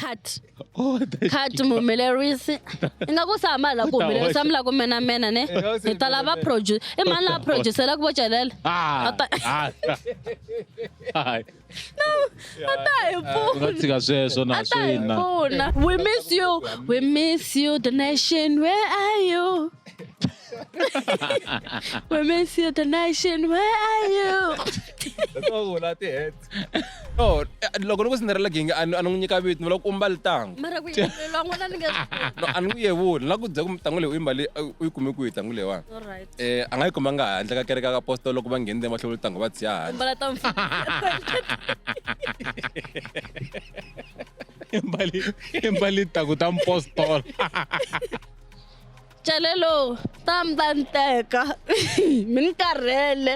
cut muhumelerisi ingaku sama la ku humelerisa mi la ku mena ne hi ta lava produce i mani la producer la ku vo celela ata hi pfuna we miss you the nation where are you we miss you the nation where are you That's all that it. No, loko ni ku sinderela gingi anu n'wi nyika vito ni loko u mbali tangu. mara ku yelelwa n'wana ni nga No, a ni n'wi yevuli ni la ku byela ku tangu leyi u yi mbali u yi kume kwihi tangu leyiwani. alright A nga yi kumanga handle ka kereke ka apostol loko va nghenile mahlweni tangu va tsiya handle. mbala ta Imbali taku ta mpostol. Jalelo tamdanteka min karele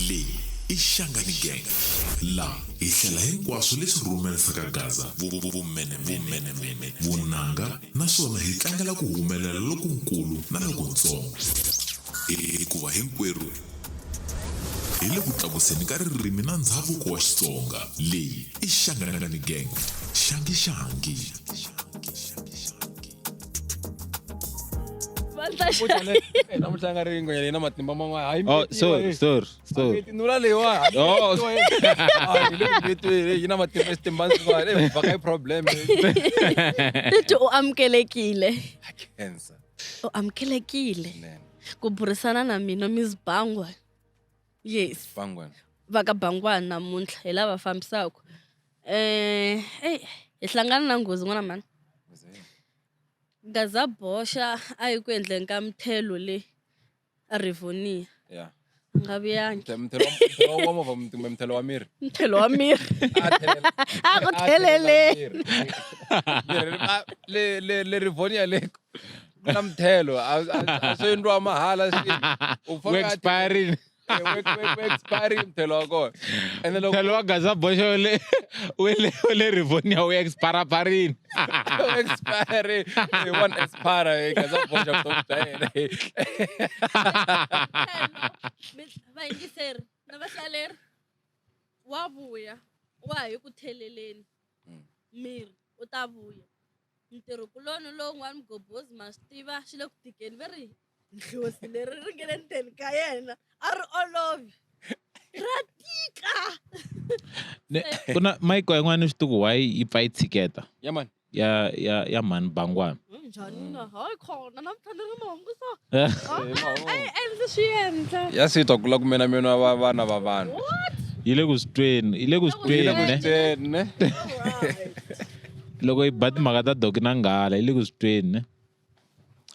Le Ishangani Gang la ihlela hinkwaswo leswi rhumelisaka Gaza vumene vunanga naswona hi tlangela ku humelela lokukulu na lokuntsongo hikuva hinkwerhu hi le ku tlakuseni ka ririmi na ndhavuko wa Xitsonga. Leyi i Shangani Gang, shangi. Namuntlha nga ri ngwenyana na matimba man'wana. Hayi Oh, sorry. nula leyiwa. Oh. Yi na matimba xitimbani swin'wana. Va ka problem. Tithi u amukelekile Cancer. u amukelekile ku burisana na mina Miss Bangwa yes Bangwana. vaka Bangwana namuntlha hi lava fambisaka hi hlangana na nghozi n'wana mani Gaza boxa a yi ku endleni ka mthelo le Rivonia Yeah. nga vuyangi Mthelo wa movha mthelo wa miri. mthelo wa miri a ku thelele Le Rivonia le na mthelo a swi endliwa mahala We expiring. we expire mthelo wa kona. Ene loko Telo wa Gaza Bosho le Rivonia we expire parin. expire one expire kaza boxa vutomi bya yena. vayingiseri na vahlaleri wa vuya wa hi ku theleleni miri u ta vuya ntirho kuloni lowun'wana mgobozi ma swi tiva xi le ku tikeni ve ri ndlozi leri ri nge le ndzeni ka yena a ri olovi ra tika Kuna Mike yin'wana swi tiku why yi pfa yi tshiketa Yeah man. ya mani Bangwana. njhani na hayi khona na mthandani mahungu so a yi endli swi endla Ya sitwa kula ku mena wa vana va vanhu. Yi le ku strain ne. Loko yi ba timhaka ta doki na nghala yi le ku strain ne.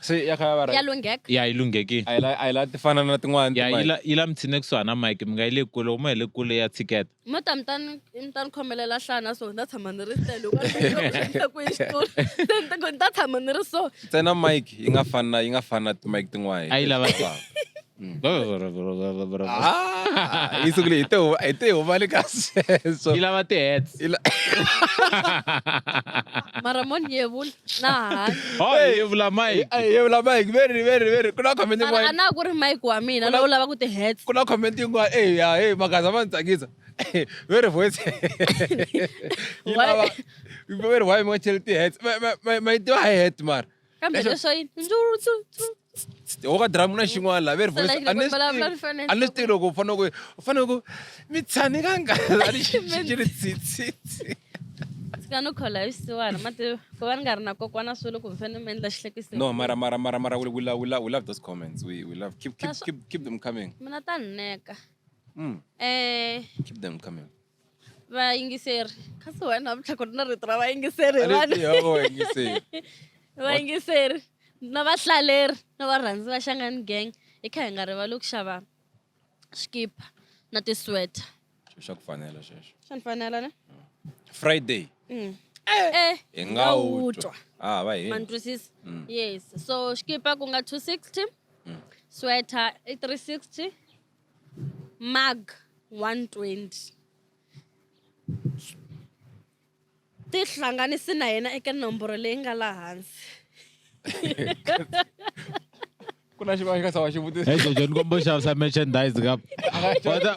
Se ya khaya va ya right. lungheka Ya yi lungheki. A la tifana na tin'wana. Ya yi la mtshine kusuhana na Mike mi nga yi le kule uma hi le kule ya tshiketa. mo ta mtani khomelela hlana so nda tshama ni ri tele u nga ku xitulu se ni ta tshama ni ri so Tsena mic yi nga fana ti mic tin'wana. A yi lava Yi sukule ite huma le ka sweswo. yi lava ti-heads. mara mo ni yevula na hani Oh, yi vula Mike. Ye vula mic very ku na comment mara a yin'wana. na ku ri mike wa mina lowu lava ku ti-heads Ku na comment yin'wana Magaza va ni tsakisa. Very voice. Yi lava very why mo chela ti-heads. Ma yi tiva hi-hat mara. kambe leswo yini njutsu Wo ka drum na xin'wana la very voice. Unless ti loko u fanele ku mi tshani ka nghala a xi ri tsitsi. sika no khola hi swisiwana mati ku va ni nga ri na kokwana swilo ku mi fanele mi endla xihlekisi No, mara we love those comments. We love keep them coming. mina ta ni neka Keep them coming. vayingiseri kasi wena vutlhako na rito ra vayingiseri vayingiseri na vahlaleri na varhandzi va Shangani Gang hi kha hi nga rivali ku xava xikipa na ti-sweater Xa ku fanela xexo. xa ni fanela ne Friday. Hi nga utwa. Va hi. mantwisisa yes so xikipa ku nga 260 sweater i 360 mug 120 ti hlanganisi na yena eka nomboro leyi nga laha hansi kuna xivanga ka sawa xivutiso. Hey Jojo ni kombo xavisa merchandise kap.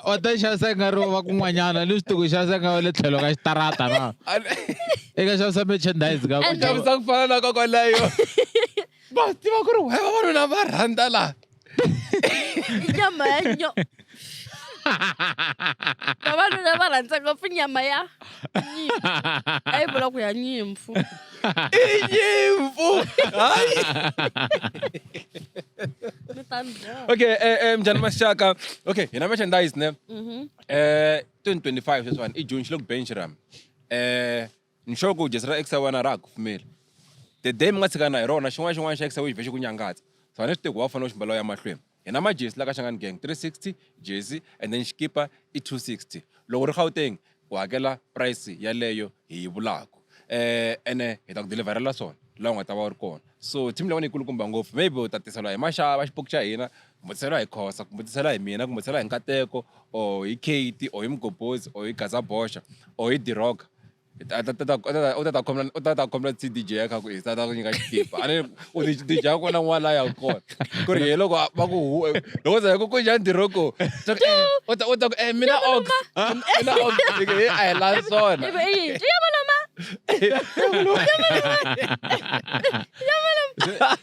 O ta xavisa nga ri wa kun'wanyana ni swituku xavisa nga le tlhelo ka xitarata na. Eka xavisa merchandise kap. Xavisa ku fana na kokwalayo. Va tiva ku ri vavanuna va rhandza laha. Nyama ya vavanuna va rhandza ngopfu nyama ya nyimpfu. A yi vula ku ya nyimpfu. I nyimpfu. Mi ta ni byela. Okay, njhani maxaka? Okay, hina merchandise ne. 2025 sweswiwani i June xi le ku beni xirhami. Ni sure ku jesi ra Exa wena ra ha ku pfumeli. The day mi nga tshikana hi rona xin'wana xa Exa vhe xi ku nyangatsa. So ni swi tivi ku wa fanele u xi mbala u ya mahlweni. Hina majesi la ka Shangani Gang 360 jersey and then xikipa i 260. Loko ri Gauteng u hakela price yaleyo hi vulaka. Ene hi ta ku deliverela swona laha u nga ta va u ri kona. So team leyi yi kulukumba ngopfu maybe u ta tiseliwa hi Maxava xipuku xa hina, kumbe tiseliwa hi Khosa, kumbe tiseliwa hi mina, kumbe tiseliwa hi Nkateko or hi Kate or hi Mgobhozi or hi Gaza Bosha or hi Diroka. U ta khomela DJ ya kha ku ta ku nyika xikipa. A ni u DJ ya kona n'wana ya kona. Ku ri loko va ku loko za ku njhani Diroko. U ta ku mina Ox. Mina Ox. A hi la swona. Ibe ya maloma.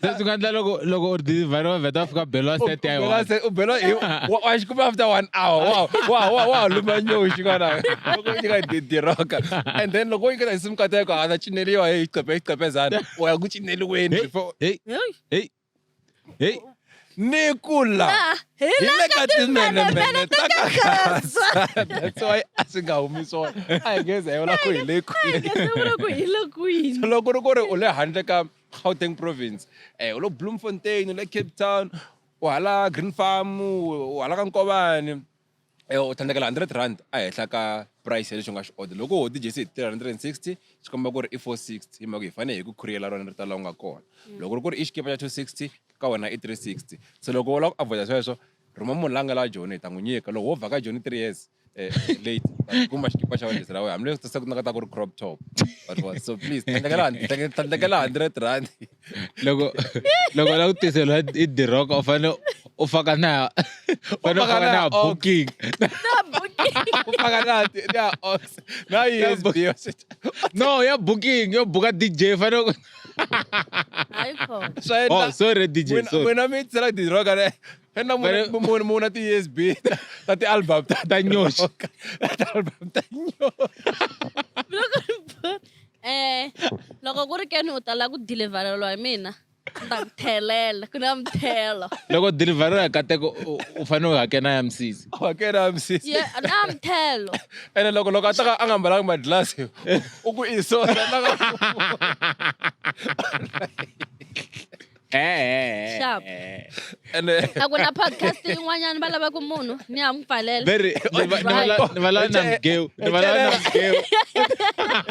Swi nga endla loko u deliver vheta fika belo set ya yona. U belo wa xi kuma after 1 hour. Wa luma nyoxi kana. Loko nyika Diroka. And then loko nyika sim Nkateko a ta cineriwa hi xiqepezana. U ya ku cineliweni before. Hey. Nikula. Hi le ka timene ta ka Gaza. That's why a swi nga humi swona. A hi ngeze hi vula ku hi le kwini. Se vula ku hi le kwini. Loko ri ku ri u le handle ka Gauteng province, u le Bloemfontein, u le Cape Town, u hala Green Farm, u hala ka Nkovani, u thandekela R100 a henhla ka price lexi u nga xi order. Loko ho dijesi hi 360 swi komba ku ri i 460 hi mhaka hi fanele hi ku khuriyela rona ri ta laha u nga kona. Loko ri ku ri i xikipa xa 260 ka wena i 360. So loko u lava ku avoida sweswo rhuma munhu la nga la Joni hi ta n'wi nyika. Loko wo vhaka Joni 3 years late kuma xikipa xa wena ra wena hambileswi se ku nakata ku ri crop top. So please thandekela R100. Loko la ku tiseliwa i Diroka u fanele u faka na booking. U faka na Ox na USB. No, ya booking, yo buka DJ fanele. Oh, sorry DJ. Wena mi tsela Diroka ne. Hena muna ti USB ta ti album ta nyoxi. Ta album ta nyoxi. Loko ku ri keni u tala ku delivereliwa hi mina. Ta ku thelela ku na mthelo. Loko delivery ya Nkateko u fanele u hakela ya Msisi. Hakela Msisi. Yeah, na mthelo. Ene loko a ta a nga mbalanga madlasi u ku isosa na Sharp. A ku na podcast yin'wanyana va lava ku munhu ni ya n'wi pfalela. Very ni vala na mgeu.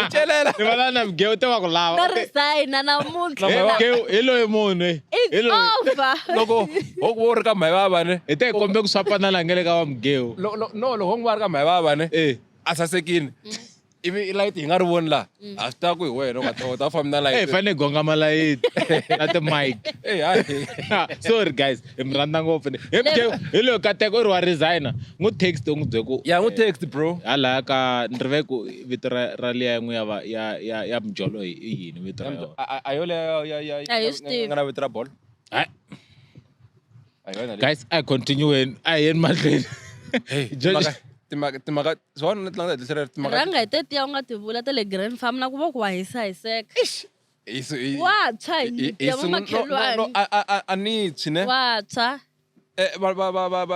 celela. Ni vala na mgeu te wa ku lava. Na resign na namuntlha. Mgeu hi loyi munhu. It's over. Loko wo ri ka Maivava ne. Hi te kombe ku swapana la ngele ka wa mgeu. No loko ngo va ri ka Maivava ne. A sasekini. Ivi light hi nga ri voni laha a swi ta ku hi wena u nga ta famba na light. Fanele gonga malayiti na ti-mic. Sorry guys, hi mi rhandza ngopfu. Hi loyi Nkateko u ri wa resigner. N'wi text u n'wi byele ku ya n'wi text bro. halaya ka ni rive ku vito ra liya yin'we ya Mjolo hi yini vito ra yona. A yo le ya nga na vito ra bolo. Guys, I continue I in mahlweni. timhaka swona tlanga timhaka Ranga hi tetiya u nga ti vula ta le Green Farm na ku va ku wa hiseka. Wa tshwa hi ya vamakhelwani. a ni tshwi ne. Wa tshwa.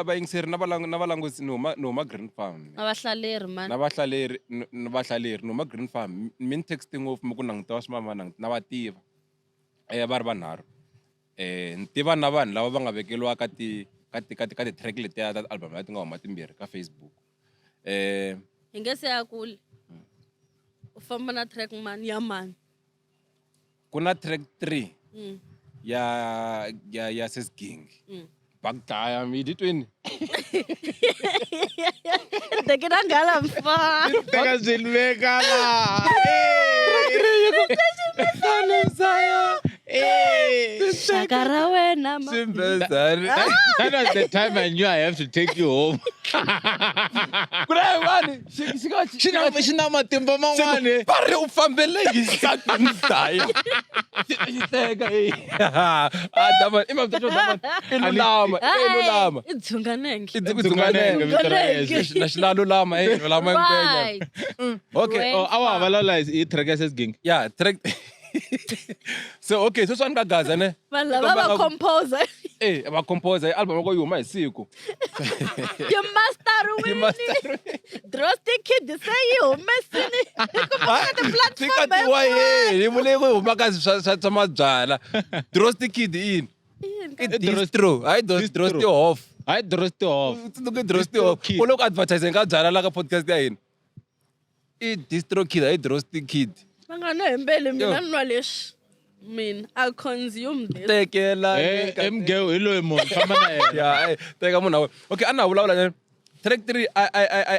Vayingiseri na valangusi ni huma Green Farm. Na vahlaleri man. Na vahlaleri ni huma Green Farm. Mi ni texti ngopfu mi ku langutiwa swimama na va tiva. Va ri vanharhu. Ni tiva na vanhu lava va nga vekeliwa ka ti-track letiya ta album leti nga huma timbirhi ka Facebook. Hi nge se ya kule. U famba na track man ya mani. Ku na track 3 ya Sesking. Bagdaya mi di 20. Tekina ngala mfa. Teka zwiliveka la. shaka ra wena ma Simbezani. That was the time I knew I have to take you home. Kula mani, Xi na matimba man'wani. pare u fambele hi nsati mdaya. Xiteka Adama, ima mtacho Adama. Ilulama. idzunganenge Dzunganenge vito ra Yesu. Na xilalo lama, lama ngwenya. right Okay. Oh, awa valala i Tregeses ging. Yeah, track. So okay, so swan ka Gaza ne. vanhu lava va composer Va compose album yako yuma hi siku. yi master Yi wini master. Drosty Kid se yi humesini kumaka ti-platform Tikatiwa yini, vule ku huma ka swa mabyala. Drosty Kid in. I distro, hayi Drosty off. Hayi Drosty off. Tsundzuke Drosty off. Kid. U le ku advertising ka byala la ka podcast ya hina. I distro kid, hayi Drosty Kid. va nga no hembeli mina ni nwa leswi mina I consume this Tekela. MGO hi loyi munhu famba na yena. Yeah, teka munhu wa. Okay, ana vulavula ne. Track 3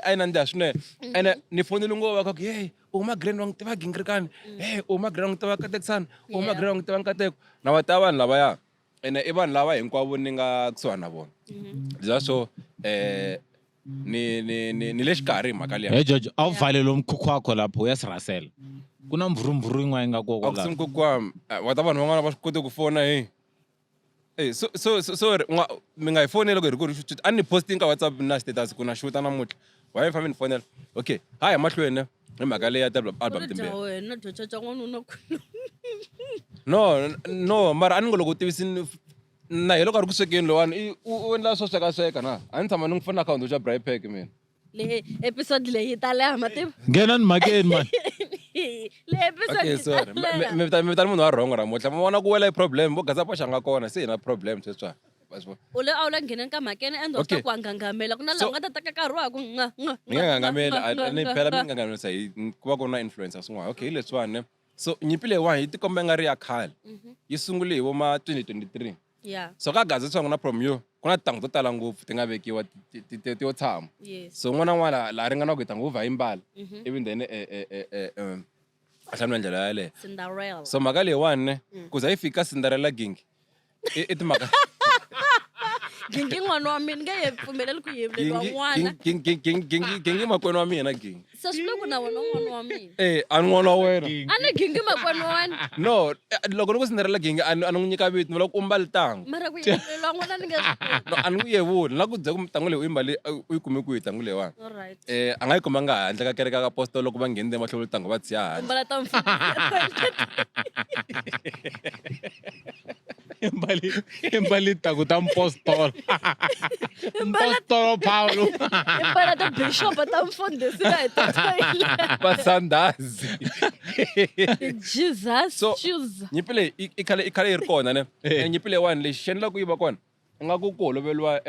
I nandiya swinene. Ene ni fonile ngova ka ku hey, uma grand wa ngitiva Gingirikani. Hey, uma grand wa ngitiva ka Texan. Uma grand wa ngitiva Nkateko. Na va ta vanhu lavaya. Ene I vanhu lava hinkwavo ni nga kusuhana na vona. Leswo ni le xikarhi hi mhaka leyi. Hey George, a wu pfaleli umkhukhu wakho lapho u ya sirhasela. Ku na mvurumvuru yin'wana yi nga koko laha. Akusimku kwami, wa ta vanhu van'wana va swi koti ku fona hey. Hey, so mi nga hi fonela ku hi ri ku ri shoot. A ni posting ka WhatsApp na status ku na shoot namuntlha. Why mi family fonela? Okay, hi mahlweni hi mhaka leyi ya album timbirhi. wena docaca n'wanuna No, mara a ni ngo loko u tivisini na hi loko a ri ku swekeni lowani u endla swo sweka na. A ni tshama ni n'wi fonela akhawunti xa Braai Pack mina. le episode leyi yi ta leha matimu Nghena ni mhakeni man. le episode Okay, sorry. Mi vitana munhu wa wrong namuntlha. Mi vona ku wela hi problem, vo gaza paxa nga kona, se hi na problem sweswiwa. u le a wu la ngheneni ka mhakeni ende wa swi Okay. ku wa ngangamela ku na laha u nga ta teka nkarhi wa ku Ni nga ngangamela, ni phela mi ngangamelisa hi ku va ku ri na influencer swin'wana. Okay, hi leswiwani ne. So nyimpi leyiwani yi tikomba yi nga ri ya khale. Yi sungule hi vo ma 2023. yeah So ka gaza swin'wana na from you, ku na tintangu to tala ngopfu ti nga vekiwa ti yo tshama. yes So n'wana n'wana laha ri nga na ku tintangu u va yimbala. Ivi then a hlamula ndlela yaleyo. Cinderella So mhaka leyiwani ne, ku za yi fika Cinderella Ging. I timhaka gingi n'wana wa mina nge ye pfumeleli ku yevuleliwa n'wana Gingi makwenu wa mina Ging. se swi le ku na wena n'wana wa mina A ni n'wana wa wena. a ni gingi makwenu wa wena No, loko ni ku Cinderella Ging a ni n'wi nyika vito, ni vula ku u mbali tangu. mara ku yevuleliwa n'wana ni nge swi koti No, a ni n'wi yevuli, na ku byela ku tangu leyi u yi mbale u yi kume kwihi tangu leyiwani. alright A nga yi kumanga handle ka kereke ka apostolo loko va nghenile mahlweni tangu va tshiya handle. mbala ta mfumo Imbali taku ta mpostolo. Mpostolo Paulo. mbala ta bishop ta mfundhisi la hi tatoyile Vasandazi. Jesus So, choose nyimpi leyi i khale yi ri kona ne. Nyimpi leyiwani lexi xi endlaka ku yi va kona, i nga ku holoveliwa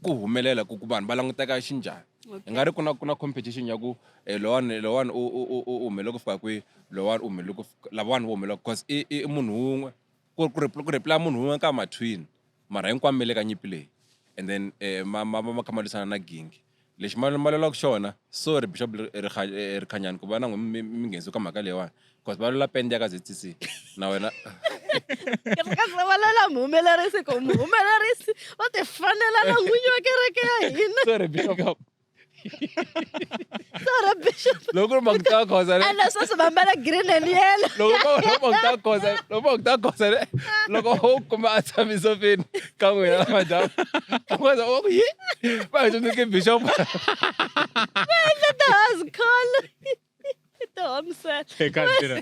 ku humelela ku vanhu va languteka xinjhani. Hi nga ri ku na competition ya ku lowani u humelele ku fika kwihi, lowani u humelele ku lavawani vo humelela because I munhu wun'we ku reply munhu wun'we ka ma-twin mara hinkwavo mi le ka nyimpi leyi and then ma kha ma lwisana na Gingi. Lexi ma lwelaka xona sorry Bishop Rikhanyani ku va na n'wi mi nghenisi ka mhaka leyiwani because va lwela pende ya ka ZTC na wena. kasi va lela muhumelerisi ku muhumelerisi va ti fanela na n'winyi wa kereke ya hina Sorry Bishop. sara bishop Loko ku ri mhaka ta khoza ne. ende sweswi va mbala green and yellow loko ta khoza ne, loko u kuma a tshame sofeni ka n'wina madam. Khoza u ku yi va hi tsundzuke Bishop. the house call the home set Eka ntirha.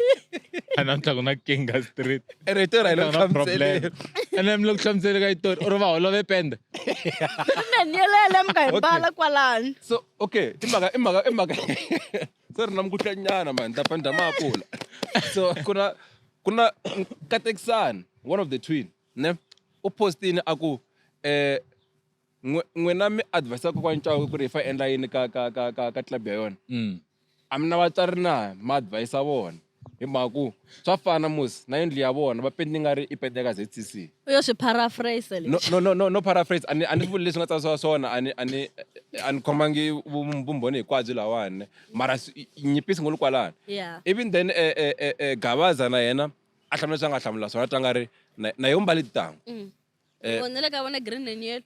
Anamhla ku na Kinga Street. Rito ra hi lo No problem. hlamusele. Ene mi lo ku hlamusela ka yitori u ri va holove pende. green and yellow mi nga hi mbala kwalani So okay, i mhaka sorry na mkuhlanyana man, ta panda maapula. So kuna Kateksan, one of the twin, ne? U postini aku n'wina mi advice ko kwa ncawu ku ri hi fa endla yini ka club ya yona. A mi na vatswari na ma advice vona. hi mhaku swa fana mos na yindlu ya vona va pente nga ri i pente ka ZCC uyo swi paraphrase leswi. no paraphrase ani vuli leswi nga tsarisiwa swona ani khomangi vumbhoni hinkwabyo lawani mara nyipisi ngolu kwalani Yeah. even then Gavaza na yena a hlamula leswi a nga hlamula swona twa nga ri na yo mbali tintangu Vonele ka vona green and yellow.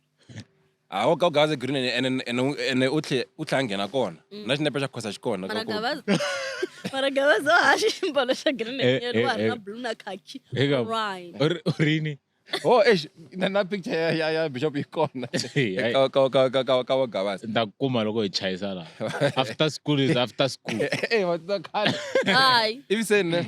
awo ka Gavaza green ene u tlhe u tlha a nghena kona na xinepe xa khosa xi kona Mara Gavaza wa haxa ximbalo xa green and yellow wa ha ri na blue na khaki. Eka Right. urini oh na picture ya bishop yi kona ka wa Gavaza nda kuma loko hi chayisa la after school is after school wa khale Hayi. ivi se ne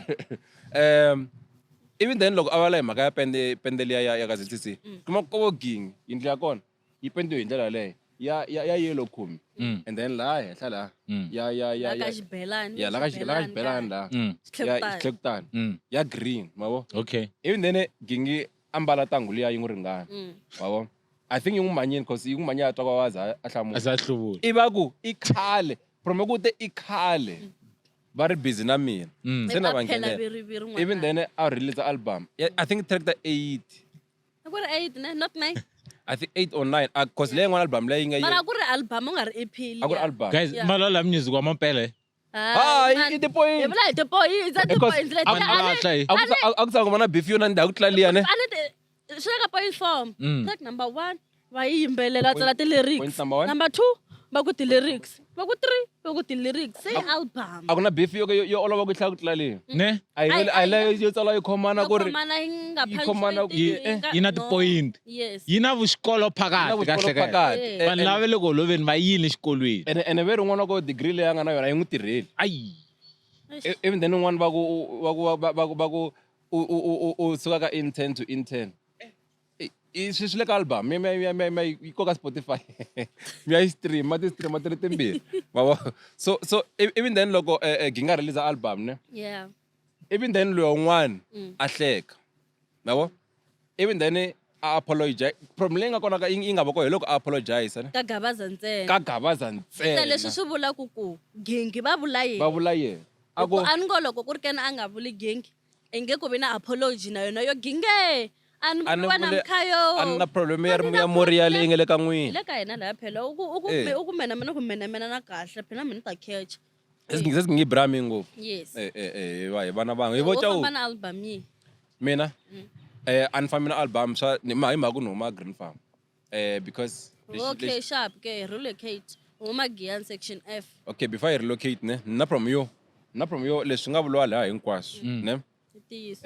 even then loko a va la hi mhaka ya pende liya ya ka ZCC kuma ko ging yindlu ya kona yi pendiwe hi ndlela leyo ya yellow khumi and then la henhla la La ka xibelani. ya la ka xibelani la ya xilekutani ya green mavo okay even then gingi ambala tangu liya yi n'wi ringana mavo I think yi n'wi manyini because yi n'wi manya twa kwa waza a hlamula asahlubula i va ku i khale from ku te i khale va ri busy na mina se na va nghenela even then a release album I think track the 8 ku ri 8 ne not 9. I think 8 or 9 because leyi n'wana album leyi nga Mara ku ri album u nga ri EP liya. a ku ri album guys malala music wa mampele i the point Hi vula hi ti-point, za ti-point leti. a ku tsaka mana beef yona ndhawu ku tla liya ne Swi le ka point form. Track number 1 va yi yimbelela tsala ti-lyrics. Point number 1. Number 2 va ku ti-lyrics. Va ku 3 va ku ti-lyrics. Say album. a ku na beef yo olova ku tlhela ku tla liya ne a yi le yo tsala yi khomana ku ri Khomana yi nga yi khomana punctuate, yi na ti-point Yes. yi na vuxikolo phakati kahle kahle pakati vanhu lava le ku holoveni va yini xikolweni ene ve rin'wana ko degree leyi a nga na yona yi n'wi tirheli ayi even then un'wana va ku u suka ka intern to intern swi le ka album yi koka Spotify mi ya yi streama ti-streama ti ri timbirhi mavo so even then loko ginga release album ne Yeah. even then loyo un'wana a hleka yabo even then a apologize problem leyi nga kona yi nga va ko hi loko a apologize ne Ka Gavaza ntsena. ka Gavaza Se leswi ntsena swi vulaka ku gengi va vula yini? va vula yena a Ku ku a ni ngo loko ku ri kena a nga vuli gengi i nge ku vi na apology na yona yo ginge a ni vuriwa na mkhayo a ni na problem ya moria leyi nga le ka hi n'wina le ka hina laya phela u ku mena ku mena na kahle phela mina ta catch. sesingi brami ngopfu Yes. hi vana vangu hi Wo voca famba na album yi. mina a ni fambi na album swa hi mhaka ku ni huma Green Farm because Okay, sharp ke relocate. Huma Giyan section F. okay before I relocate ne na from yo leswi nga vuliwa laha hinkwaswo ne Tiyisi.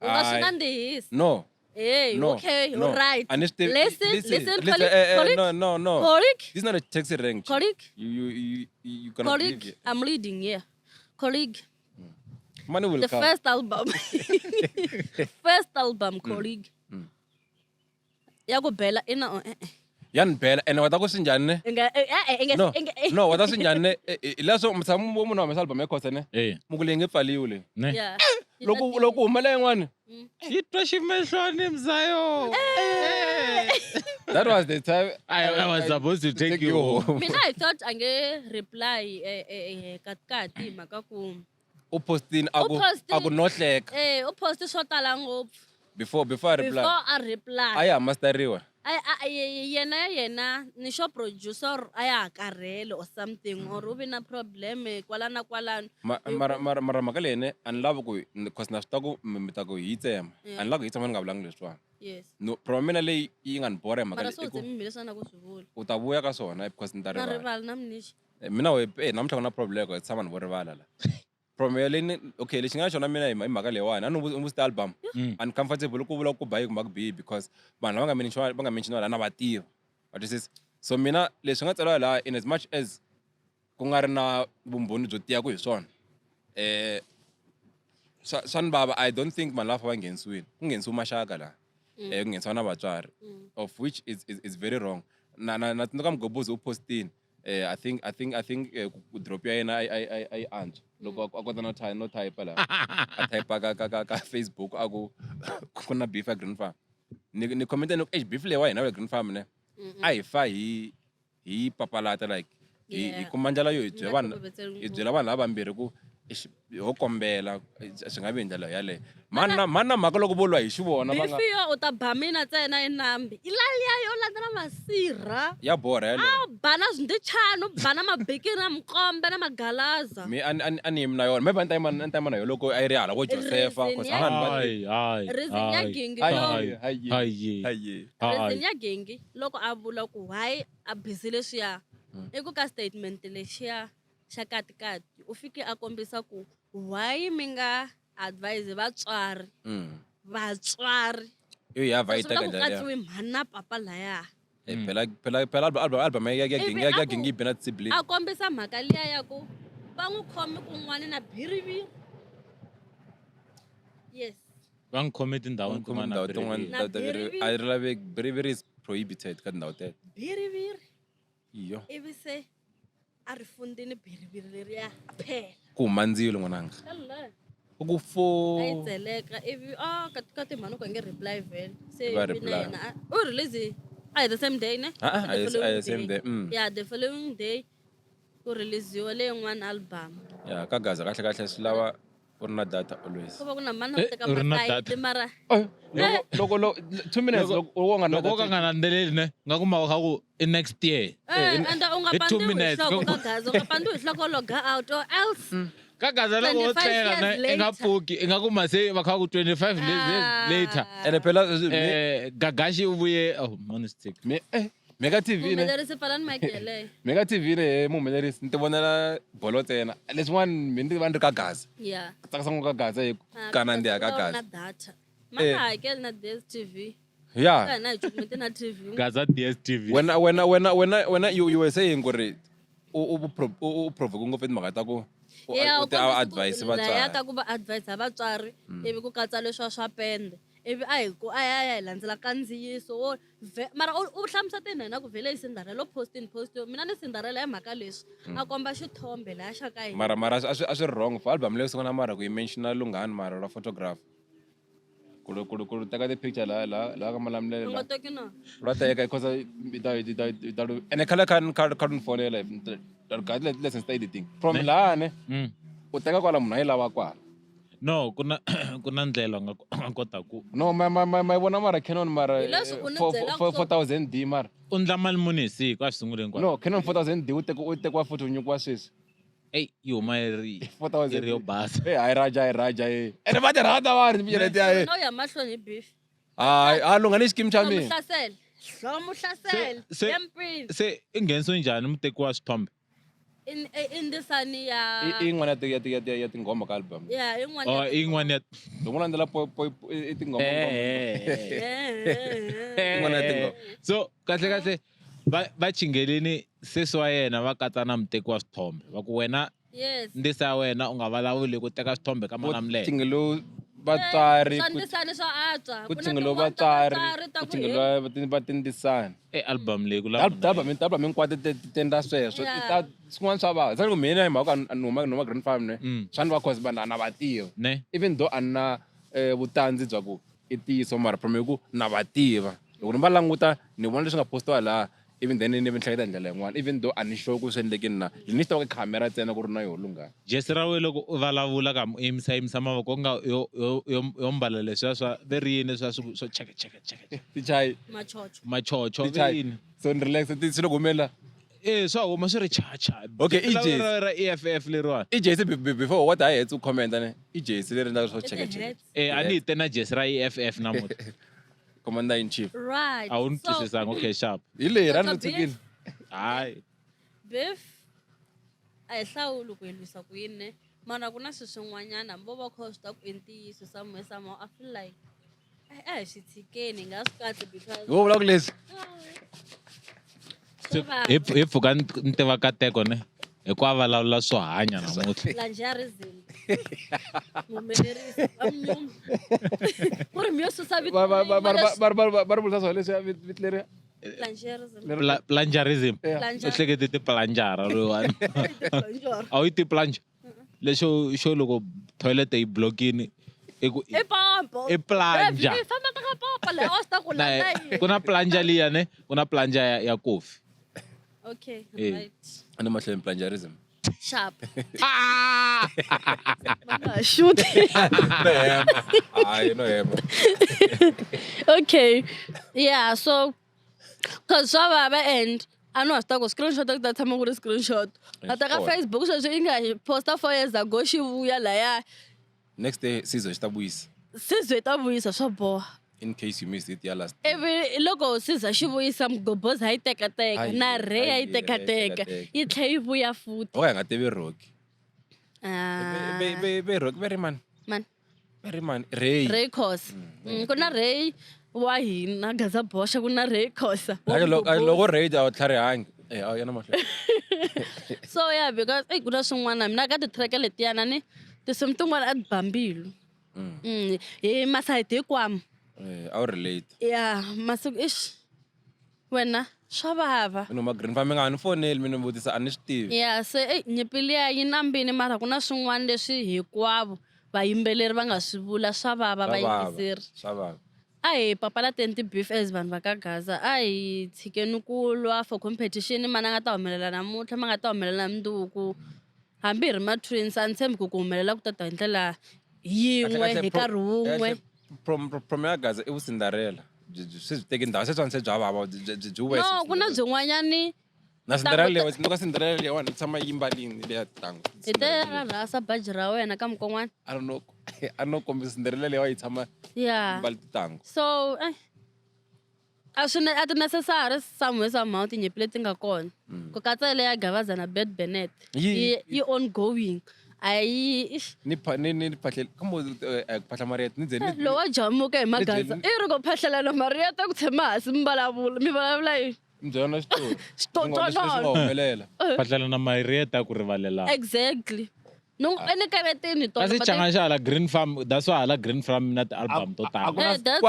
U nga swi I- nandzihisi. no Hey, no okay, no. right. And it's the- Listen, no colleague. this is not a taxi rank Colleague. you cannot Colleague, believe it. I'm leading, yeah. Colleague, Money will the come first album. First album, colleague. Ya ku bela ina yani phela and wata ku sinjani ne no wata sinjani ne leswo mtsamu munhu wa humesa album ya khosa ne mukulenge pfaliwile ne yeah. loko humela yin'wana yi twa ximehlweni mzayo that was the time I was supposed to take you home Mina I thought ange reply katikati mhaka ku upostini Upostini. aku nohleka u post swo tala ngopfu before I reply before I reply. aya masteriwa Yena ni sho producer aya karele or something or ube na problem kwala na kwalano. mara mhaka leyi ne a ni lavi ku cause na swi ta ku mi ta ku hi tsema a ni lavi ku hi tsema ni nga vulangi leswiwani Yes. no problem mina leyi yi nga ni bora hi mhaka Mara leyi so i ku tsemi leswi na ku swi vula. u ta vuya ka swona because ni ta Na rivala rivala na mnishi. mina namuntlha ku na problem hi tshama ni vo rivala la problem leyi okay lexi nga xona mina hi mhaka leyiwani a ni vusite album uncomfortable ku vula ku bayi kumba ku bihi because vanhu lava nga mentionwa laha na va tiva what is this so mina leswi nga tsariwa laha in as much as ku nga ri na vumbhoni byo tiyaku hi swona swa ni bava I don't think vanhu lava va nghenisiwile ku nghenisiwe maxaka laha ku nghenisiwa na vatswari of which is very wrong na tsundzuka mgobozi u postini I think ku drop ya yena ai antswa loko a kota no type la a type ka Facebook ku na beef ya Green Farm ni comment no beef leyi wa hina ya Green Farm ne a hi fa hi papalata like hi kumanjala yo hi byela vanhu lava vambirhi ku ho kombela swi nga vi hi ndlela yaleyo mani na mhaka loko vo lwa hi xi vona va nga bifiyo u ta ba mina ntsena enambi ilaliya yo landzela masirha ya borha yaleyo a ba na swindichani u ba na mabikini na mikombe na magalaza mi a ni yimi na yona maybe a ni ta yima na yona loko a yi ri hala vo Josefa Reason ya- reason ya gengi reason ya gengi loko a vula ku why a busy leswiya i ku ka statement lexiya xa katikati u fike a kombisa ku why mi nga advise vatswari yo hi havha yi swi vula teka ku ndlela katsiwi mhani na papa laya phela album ya Ivi ya aku- gengi bina sibling a kombisa mhaka liya ya ku va n'wi khomi kun'wana na biriviri yes va n'wi khome tindhawini ndhawu tin'wana Na biriviri. a ri laveki biriviri is prohibited ka tindhawu teto biriviri iyo ivi se a ri fundini biriviri leriya a phela ku huma ndzilo n'wananga Kala. ku fo a yi tseleka ivi ka timhani ku nge reply vele se Va ivi na reply. yena u release the same day ne Ah, The a following the same day, yeah the following day ku releasiwa leyin'wana album ya ka gaza kahle swi lava u ri na data always ku va ku na mani Eh, na teka u ri na masayiti data. mara loko 2 minutes loko u nga na loko wo ka nga landzeleli ne nga kuma kha ku i next year ende u nga hi 2 pandiwi hi minutes, nhloko go- ka gaza u nga pandiwi hi nhloko loga out or else ka gaza loko wo 25 tlela ne years i nga later. pfuki i nga kuma se va kha ku 25 years later ene phela gagashi u vuye oh monistic mega tv ne muhumelerisi pfalani mike yeleyo mega tv ne muhumelerisi ni ti vonela bolo ntsena leswin'wana mi ni va ni ri ka gaza ya tsakisa ngopfu ka gaza hi kanandziha ka na gaza data mana hakeli na DStv ya ka hina hi cukumeti na tv gaza DStv wena you were saying ku ri u provoke ngopfu timhaka ta ku ya u ti advice ya vatswari ka ku va advice ha vatswari ivi ku katsa leswiya swa pende ivi a ya hi landzela kandziyiso wo mara u hlamusa tinhena ku vhele hi Cinderella lo post mina ni Cinderella hi mhaka leswi a komba xithombe laya xa ka hina mara a swi ri wrong for album leyi sungula mara ku yi mentiona lunghani mara ra photograph ku teka ti-picture la ka malamulele u la nga teki na ra teka because ene khale kha ni fonela gadi lesson sta editing from lahane u teka kwala munhu a yi lava kwala no ku na ndlela u nga kota ku no ma vona mara Canon mara Hi leswi u ni byelaka 4000 D mara u ndla mali muni hi siku a swi sunguleni kwala no Canon 4000 D u tekiwa futhi u nyikiwa sweswi eyi yi huma yi ri 4000 yo basa hayi raja ene va ti rhandza vanhu tipinyele tiya no ya mahlweni hi beef hayi a lunga ni xikimi xa mina hlohlasele se- empini se i nghenisiwe njhani muteki wa swithombe indisani ya i yin'wana ya tinghoma ka album ya or yin'wana i yin'wana ya loko landzela i tinghoma yin'wana ya tinghoma so kahle va chingelini sesi wa yena va katsa na muteki wa swithombe va ku wena yes ndisa ya wena u nga vulavuli ku teka swithombe ka manamulele tingelo vatswari swa ndisani swa antswa ku Ku na tingelo tin'wana ta vatswari vatswari ta ku ku tingelo va tindisana album leyi ku album hinkwato ti tenda sweswo Yeah. swin'wana swa va sani ku mina hi mhaka ni huma grand farm ne swa ni va cause vanhu a na va tiva ne even though a ni na vutandzi bya ku i ntiyiso mara problem i ku na va tiva loko ni va languta ni vona leswi nga postiwa laha even then ni vi ni hleketa hi ndlela yin'wana even though a ni sure ku swi endlekini na ni xi tiva ka khamera ntsena ku ri na yo lunghani jesi ra we loko u vulavula ka mu yimisa mavoko u nga yo mbala leswiya swa verini leswiya swo cheke tichayi machocho verini so ni relax swi loko humelela swa huma swi ri chacha Okay, i Jazz. ra EFF leriwani i jesi before what i had to comment ne i jesi leri endlaka swo chekacheka a ni hi te na jesi ra EFF namuti commander in chief right a wu ni twisisanga okay sharp hi leyi ra ni Dr. tsukile hayi beef a hi hlawuli ku hi lwisa ku yini ne mara ku na swilo swin'wanyana hambi vo va kha swi ta ku i ntiyiso somehow I feel like a hi swi tshikeni hi nga swi katsi because wo vula ku leswi hi pfuka ni tiva kateko ne hi ku a vulavula swo hanya namuntlha plagiarism muhumelerisi wa mnyumu ku ri myo susa va ri vulisa swona leswi vito leri plagiarism planjarism Plagiarism. u hlekete tiplanjara loyiwani a wu yi tiplanja lexo xo loko toilet yi blokini i ku i pompo i planja Baby, famba ka pompo leyi a swi ta ku landa yini ku na planja liya ne ku na planja ya kofi okay Eh. right a ni mahlweni plagiarism Sharp. Ah! Shoot. Hayi no yebo. Okay. Yeah, so cause swa baba and I know sta go screenshot ka tshama go re screenshot. Ata ka sure. Facebook so inga posta 4 years ago shi vuya la ya. Next day sizwe sitabuyisa. Sizwe ta vuyisa swa boha. In case you missed it ya last. Every loko siza shi vuyisa mgobos hayi teka teka Hayi, na re hayi hayi, teka hayi teka. teka teka. Yi tlhe yi vuya futhi. Oya nga tivi Rocky. Ah. Be Rocky very man. Man. Very man. Ray. Ray Khosa. Kuna Ray wa hina gaza bosha kuna Ray Khosa. Loko Ray ja tlhari hangi. Yana mahlweni. So yeah, because kuna swin'wana mina ka ti-track letiyana ni tisimtin'wana a ti bambilu. Hi masayiti hikwamo. I'll relate. Yeah, masiku ish. Wena swa vava. Mina green farm nga ni foneli mina vutisa a ni swi tivi. Yeah, se nyimpi liya yi na mbini mara ku na swin'wana leswi hinkwavo vayimbeleri va nga swi vula swa vava vayingiseri. Swa baba. A hi papalateni ti-beef as vanhu va ka Gaza a hi tshikeni ku lwa for competition mana nga ta humelela namuntlha ma nga ta humelela mundzuku hambi hi ri ma-twins a ni tshembi ku humelela ku tata hi ndlela yin'we hi nkarhi wun'we. From ya Gaza i vusindarela. Swi teki ndhawu sweswi se bya vava byi huwe. No ku na byin'wanyani Na Cinderella lewa loko Cinderella lewa ni tshama yimbalini leya tango. hi teka rhasa baji ra wena ka mukon'wana. I don't know kombi Cinderella lewa yi tshama Yeah. yimbali tango. So a ti necessary somewhere somehow tinyimpi leti nga kona ku katsa leya Gavaza na Bad Bennett yi ongoing a yi Ni phahle kambo phahla Mariet ni zeni. lo wa jamuka hi magaza i ri ku phahlelela Marieta ku tshama hansi mi vulavula yini Mbyana xitori. Xitotwanana. Humelela. Phatlhela na Marieta ku rivalela. exactly no enikanetini Kasi changa xa hala Green Farm, that's why hala Green Farm na ti-album to tala.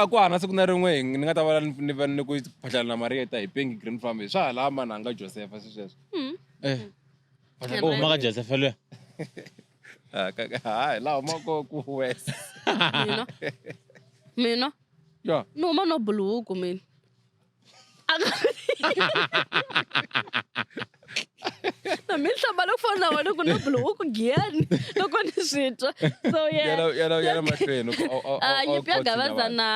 Ku hana siku na rin'we ni nga ta va ni va ni ku phahlela na Marieta hi pengi Green Farm swa hala mananga Joseph sweswo. Oh, maka Joseph lo. Hayi lawa mako ku west. mina Yeah. no ma no buluku mina na mi hlamba loko fona na wena ku na buluku giyani loko ni swi twa so Yana mahlweni. nyimpi ya Gavaza na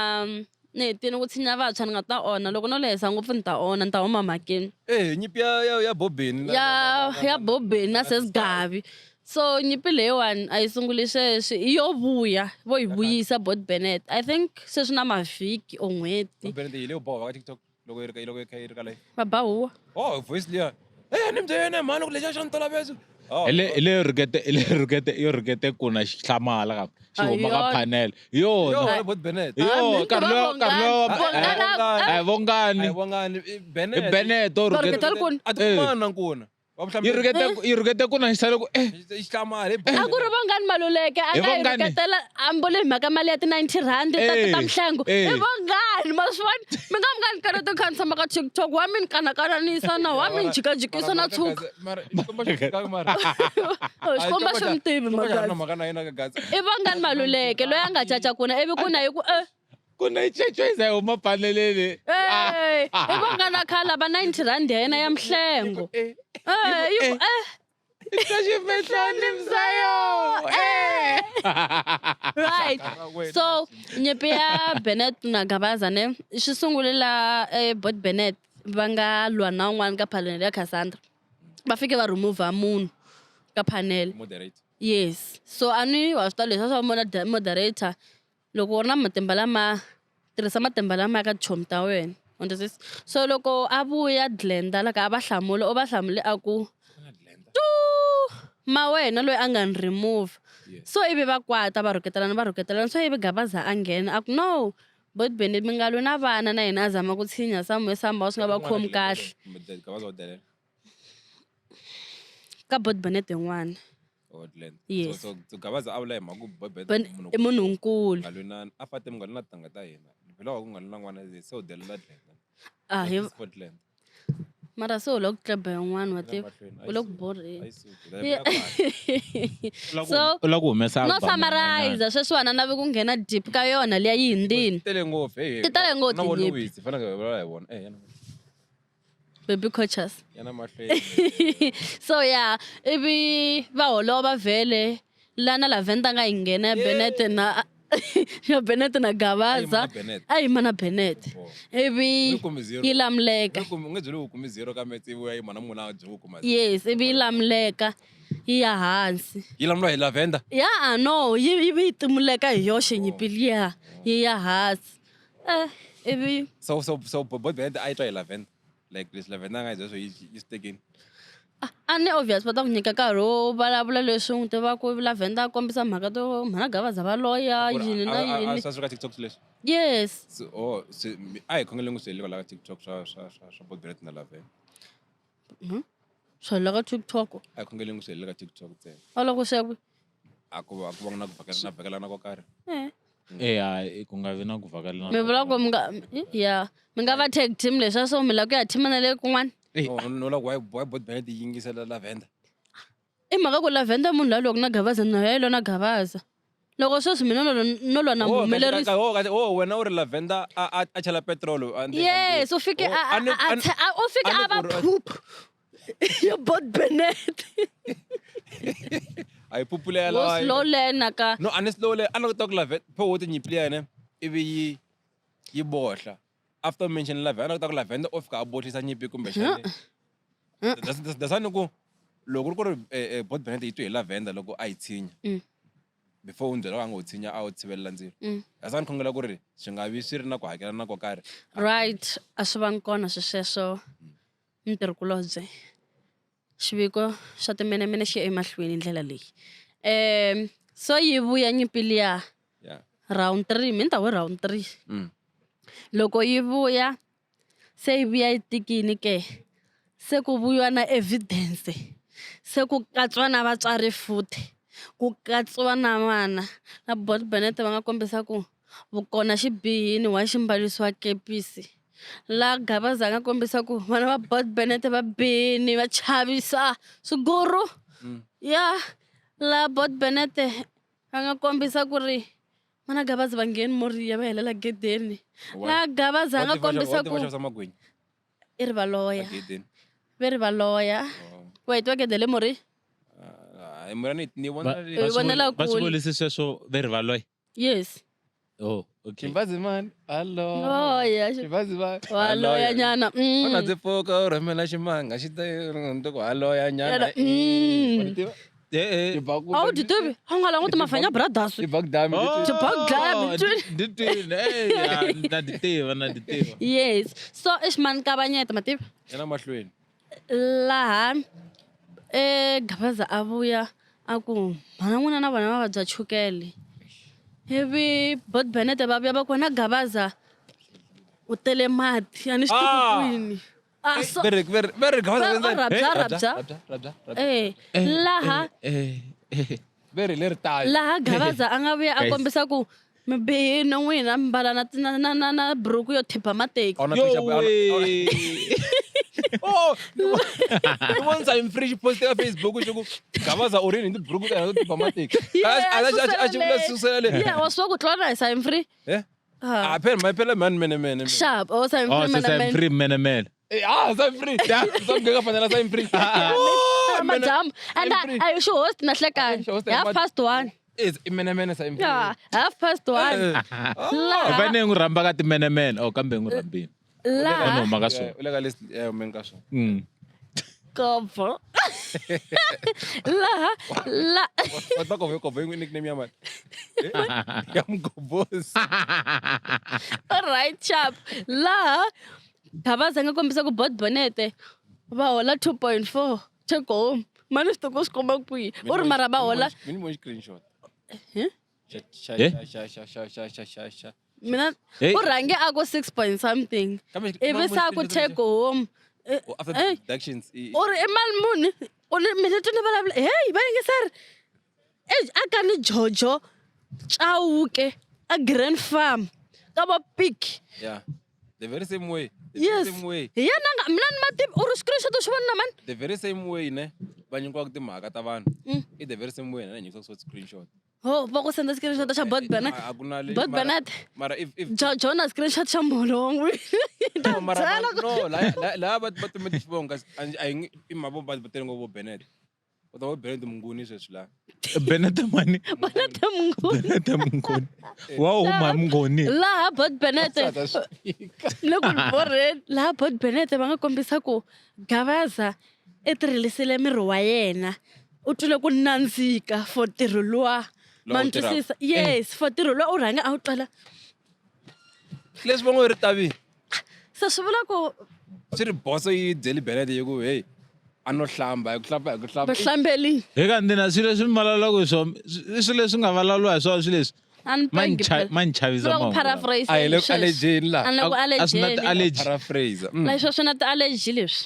ni hetini ku tshinya vantshwa ni nga ta ona loko no lehisa ngopfu ni ta ona ni ta huma makeni Nyimpi ya Bobeni. ya Bobeni na Sesigavi so nyimpi leyiwani a yi sunguli sweswi i yo vuya vo yi vuyisa Bad Bennett I think sweswi na mavhiki or n'hweti Bobeni yi le boha ka TikTok loko yi kha ka live. va bahuwa Voice liya. Ni mbyena mani ku lexa xantala beso. Ile rukete yo rukete ku na xihlamala ka. Xi huma ka panel. Yo. Bad Bennett. Yo, Carlo. Vongani. Wangani Bennett. Bennett o rukete. Rukete ri kuni? Atimana nkuna. Yi rukete ku na xisale ku Ixhlamali. a ku ri vongani Maluleke a nga yi vongani? ruketela ambole hi mhaka mali ya ti-90 rand ta mihlengo i vongani ma swi voni mi nga mi nga ni karete kha ni tshama ka TikTok wa mi ni kanakananisa na wa mi ni jikajikisa na tshuka xikomba xo mi tivi magazi i vongani Maluleke loyi a nga caca kuna ivi kuna hi ku ku na iceceza hi huma paneleni. i vongani a khala va 90 rand ya yena ya mihlengo Ka ximehlani mzayo. right so nyimpi ya Bennett na Gavaza ne swi sungule la Bad Bennett va nga lwa na un'wana ka panel ya Cassandra va fike va remove munhu ka panel Moderate. yes so a ni wa swi tiva leswi a swi vona moderator loko u ri na matimba lama tirhisa matimba lama ka tichomi ta wena understand so loko a vuya Glenda loko a va hlamula o va hlamule a ku ma wena loyi a nga ni remove so ivi va kwata va rhuketelana so ivi Gavaza a nghena a ku no Bad Bennett mi nga lwi na vana na yena a zama ku tshinya swi nga va khomi kahle ka Bad Bennett yin'wana yes So Gavaza a vula hi mhaka ku Bobeni i munhunkulu ngalwina a fate mi nga na tanga ta hina phela wa ku nga na n'wana se u delela Glenda. hi Scotland. mara se u loko ku tleba yin'wana wa tiva u loko boreni so U la ku humesa no summarize sweswiwana na vi ku nghena deep ka yona liya yi hindini Tele ngopfu Ti tele ngopfu na tinyimpi. Louis fanele va hi vona baby coaches. Yana mahlweni. So yeah, ivi va holova vele lana Lavender nga ingena ya Bennett na ya Bennett na Gavaza. Ai mana Bennett. Ivi ilamleka. Ungezwe ukumi 0 ka metsi ibuya imana muna ajwe ukuma. Yes, ivi ilamleka iya hansi. Ilamlo hi Lavender. Yeah, no, ivi itimuleka hi yoxe nyipili ya iya hansi. Ivi So both Bennett I try Lavender. Like this Lavender nga so is taking. ani obvious va ta ku nyika nkarhi wo vulavula leswi n'wi tivaka Lavender a kombisa mhaka to mhana Gavaza va loya yini na yini. Sasuka TikTok leswi. Yes. So ai khongele nguseli la TikTok swa both Bennett na Lavender. Swala ka TikTok. Ai khongele nguseli ka TikTok tse. Ala ku xeku. Aku vona ku vhakela na ko karhi. ku nga vi na ku vhakelana. Mi vula ku mi nga va tag team leswa so mi la ku ya team na le kun'wana. No la why both Bennett yingisela Lavender. I mhaka ku Lavender munhu la loko na Gavaza na yelo na Gavaza. Loko sweswi mina no lwa na muhumelerisi. Wena u ri Lavender a chela petrol. Yes, u fike a va poop. You both Bennett. Ai popular la. Wo slow lena ka. No, honestly le ana talk Lavender pho wo ti nyipli yene ivi yi bohla. After mention Lavender talk Lavender of ka bohlisa nyipi kumbe xane. Dasani ku loko ku ri both Bennett yi twi hi Lavender loko a yi tshinya. Before unde la ngo tsinya a o tsivela ndzilo. Dasani khongela ku ri swi nga vi swi ri na ku hakela na ko karhi. Right, a swi va nkona sweswo. Ntirhikulobye. Xiviko xa timenemene xi emahlweni ndlela leyi. So yi vuya nyipili ya round 3, mi ta we round 3. Loko yi vuya se yi vuya yi tikini ke se ku vuyiwa na evidence se ku katsiwa na vatswari futhi ku katsiwa na vana na both Bennett va nga kombisa ku vukona xibihini wa ximbalisiwa kepisi la Gavaza nga kombisa ku vana va both Bennett va bihini va chavisa swiguru ya la both Bennett va nga kombisa ku ri mana Gavaza va ngheni moriya va helela gedeni la Gavaza nga kombisa ku i ri va loya ve ri va loya wait wa gedele mori ni vona vonela Va swi volisi sweswo ve ri va loyi. yes Oh, okay. Chimbazi man. Hello. loya Chimbazi man. wa loya nyana Ona tse foka u rhemela ximanga xi ta ndo ku haloya nyana. awu ti tivi a nga languti mafanya brothers Bagdam. Na di tiva. yes so Ishman Kabanyeta mativi Yana mahlweni. laha Gavaza a vuya a ku vana n'wina na vona va vabya chukele ivi both Bennett va vuya va kona Gavaza u tele mati a ni swi tivi kwini so Very rabya laha very little time. laha Gavaza a nga vuya a kombisa ku mi bihini n'wina mi mbala na buruku yo thipa mateki Oh, once I'm free post on Facebook ku Gavaza urini ndi buruku ta no diplomatic. yeah was so good lana is I'm free phela man. sharp or I'm Oh, so I'm free man. I'm free. So ngeke fanele I'm free. Madam, and I should host na hlekani 1:30. Is imene sa imfree. Yeah, 1:30. Va ne ngu ramba ka timenemene o kambe ngu rambini. No maka so. Ulega list menka so. Cover. La. What talk of your nickname ya man? Yam go boss. All right, chap. La. Gavaza nga kombisa ku both Bennett va hola 2.4 take home. Mani sto ko skoma kwi. O ri mara va hola. Mini mo screenshot. Sha. Mina o range a ko 6 point something. Ivi sa ku take home. After deductions. Or emal muni. One minute ni vulavula. Hey, va nge sir. A ka ni Jojo. Chauke. A grand farm. Ka ba pig. Yeah. The very same way. Yes. Same way. Yeah, mina ni mati or screenshot swo na man. The very same way ne. va nyikiwaka timhaka ta vanhu i the very same way na nyikisa ku screenshot Oh, va ku senda screenshot xa bot Bennett. a ku na Bot Bennett. mara if Jona screenshot xa molongo. no mara no la va tumete xivongo kasi a yi i mavo va tele ngopfu Bennett u ta vo Bennett munguni sweswi la Bennett mani Bennett mnguni. Bennett mngoni wa huma mngoni Laha bot Bennett. Loko borre laha bot Bennett va nga kombisa ku Gavaza e tirhisile miri wa yena. U twile ku nandzika for tirho luwa. Mantwisisa yes for tirho luwa u rhanga a wu twala. leswi va ngo ri tavi Se swi vula ku swi ri boso yi byeli Bennett yi ku hey a no hlamba hi ku hlamba vahlambeli. eka ndina swilo leswi mi vulavulaka hi swona swilo leswi nga vulavuriwa hi swona swilo leswi A ni pengi ma ni chavisa Loko mahungu paraphrase. a hi le ku allergeni la A ni le ku a swi na allergy. ti-allergy paraphrase Leswi swi na ti-allergy leswi.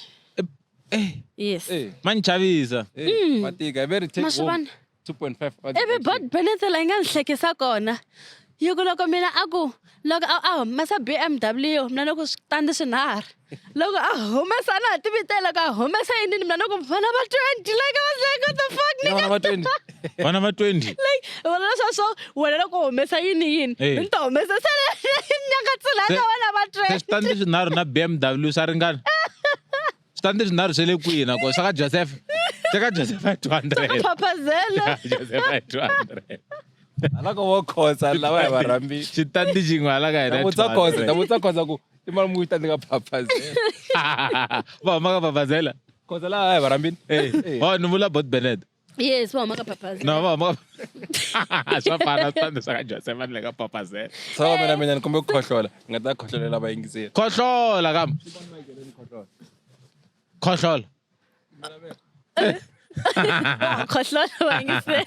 Yes. ma ni chavisa matika i very take Ma swi home vona? 2.5 Ivi bot Bennett la yi nga ni hlekisa kona. Yi ku loko mina a ku loko a humesa BMW mina loko switandi swinharhu. Loko a humesa na ha tivite loko a humesa yini mina loko vana va 20 like I was like what the fuck na vana va 20 vana va 20 like wena sweswo wena loko humesa yini ni ta humesa se nyakatsila ka vana va se 20. switandi swinharhu na BMW swa ringana switandi swinharhu swe le kwihi nako swa ka Joseph teka Joseph hi 200 Phapazela. Joseph hi 200 alaka wo khosa lava hi varambi xitandi xin'we hala ka hina ndavutsa khosa ku i mali mu yitandi ka phapazela va huma ka Phapazela khosa laha hi varambini ni vula bot Bennett Yes, va huma ka Phapazela. no va huma swa fana switandi swa ka Joseph ni le ka Phapazela so mina ni kombe ku khohlola nga ta khohlolela vayingiseli khohlola kam khohlola Khohlola va yingiseri.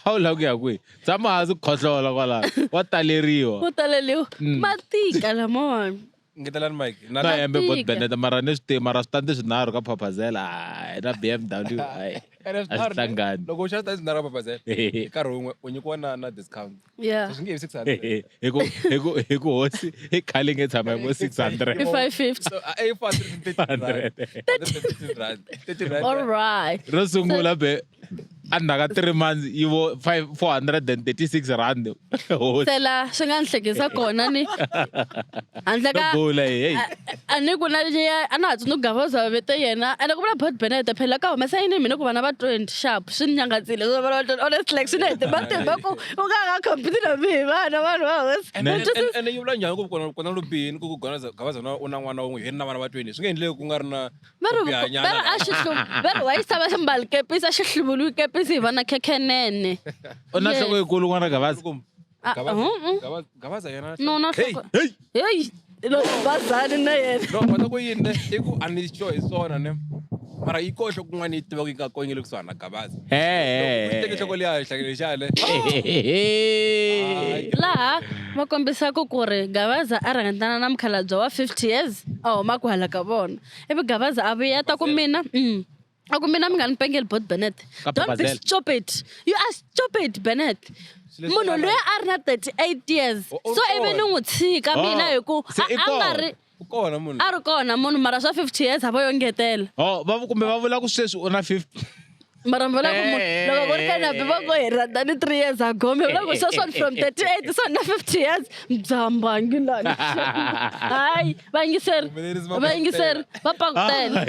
a wu lava ku ya kwihi tshama hansi khohlola kwalaho wa taleriwa Ku taleliwa matika lamawani. ngetelani mike na hembe bot Bennett mara ni swi tivi mara switandi swinharhu ka Phapazela hayi na BMW hayi a swi hlangani loko u xava tazi na ra phapazela hi nkarhi wun'we u nyikiwa na discount Yeah. swi nge vi 600 hi ku hosi hi khale nge tshama hi vo 600 I 550. so a 30 rand All right. ro sungula be endzhaku ka 3 months yi vo 436 rand hosi Sela swi nga ni hlekisa kona ni. Handle ka bula hey a ni ku na leyi a na ha tsundzuki Gavaza vito yena ene ku vula bot Bennett phela ka humesa yini mina ku vana va 20 sharp swi ni nyangatsile so va honest like swi ni hete matimba ku u nga nga compete na mi vana vanhu va hosi. ene yi vula njhani ku kona lubini ku Gavaza u na n'wana wun'we hi ri na vana va 20 swi nge endleki ku nga ri na Vero a vero wa yisa va ximbali kepisi a xihluvuluwi kepisi hi vana khekhenene. u na nhloko yikulu n'wana Gavaza Gavaza yena No na hey hey lo bazani na yena. no mata ku yini ne i ku a ni sure hi swona ne mara yi kohle kun'wana yi tiva ku yi nga konyi le kusuhana na Gavaza teke nhloko liya hlakile xale Laha va kombisaka ku ri Gavaza a rhangetana na mukhalabye wa 50 years a huma ku hala ka vona ivi Gavaza a vuya ta ku mina a ku mina mi nga ni pengeli bot Bennett don't be stupid you are stupid Bennett munhu loyi a ri na 38 years so ivi ni n'wi tshika mina hi ku a nga ri kona munhu a ri kona munhu mara swa 50 years a va yo ngetela kumbe va vula ku sweswi u na 50 mara mi vula ku loko ku ri kanapi va ngo hi rhandani 3 years ago mi vula ku sweswani from 38 so na 50 years mdzambangi lani hayi vayingiseri va pakutela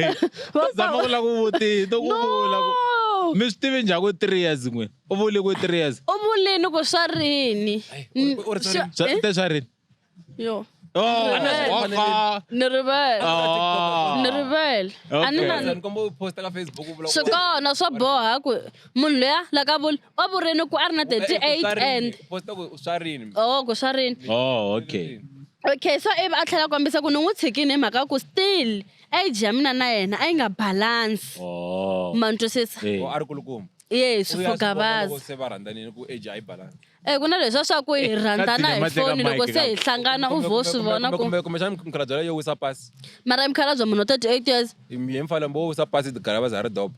zama ku la ku vutisa ku vula ku mi swi tivi njhani ku 3 years n'wini u vuli ku 3 years u vulini ku swa rini te swa rini yo ni rivele a ni na ni komba u posta ka Facebook u vula swi kona swa boha ku munhu loya laka vuli wa vurini ku a ri na 38 and posta ku swa rini ku swa rini okay okay so ivi a tlhela kombisa ku ni n'wi tshikini hi mhaka ku still age ya mina na yena a yi nga balance ma ni twisisa a ri kulukumba yes for Gavaza se va rhandanini ku age a yi balance ku na leswiya swa ku hi rhandzana hi foni loko se hi hlangana u vo swi vona ku kumbexana mukhalabye yo wisa pasi mara hi mukhalabye munhu wa 38 years hi mfalambo wo wisa pasi Gavaza a ri dobo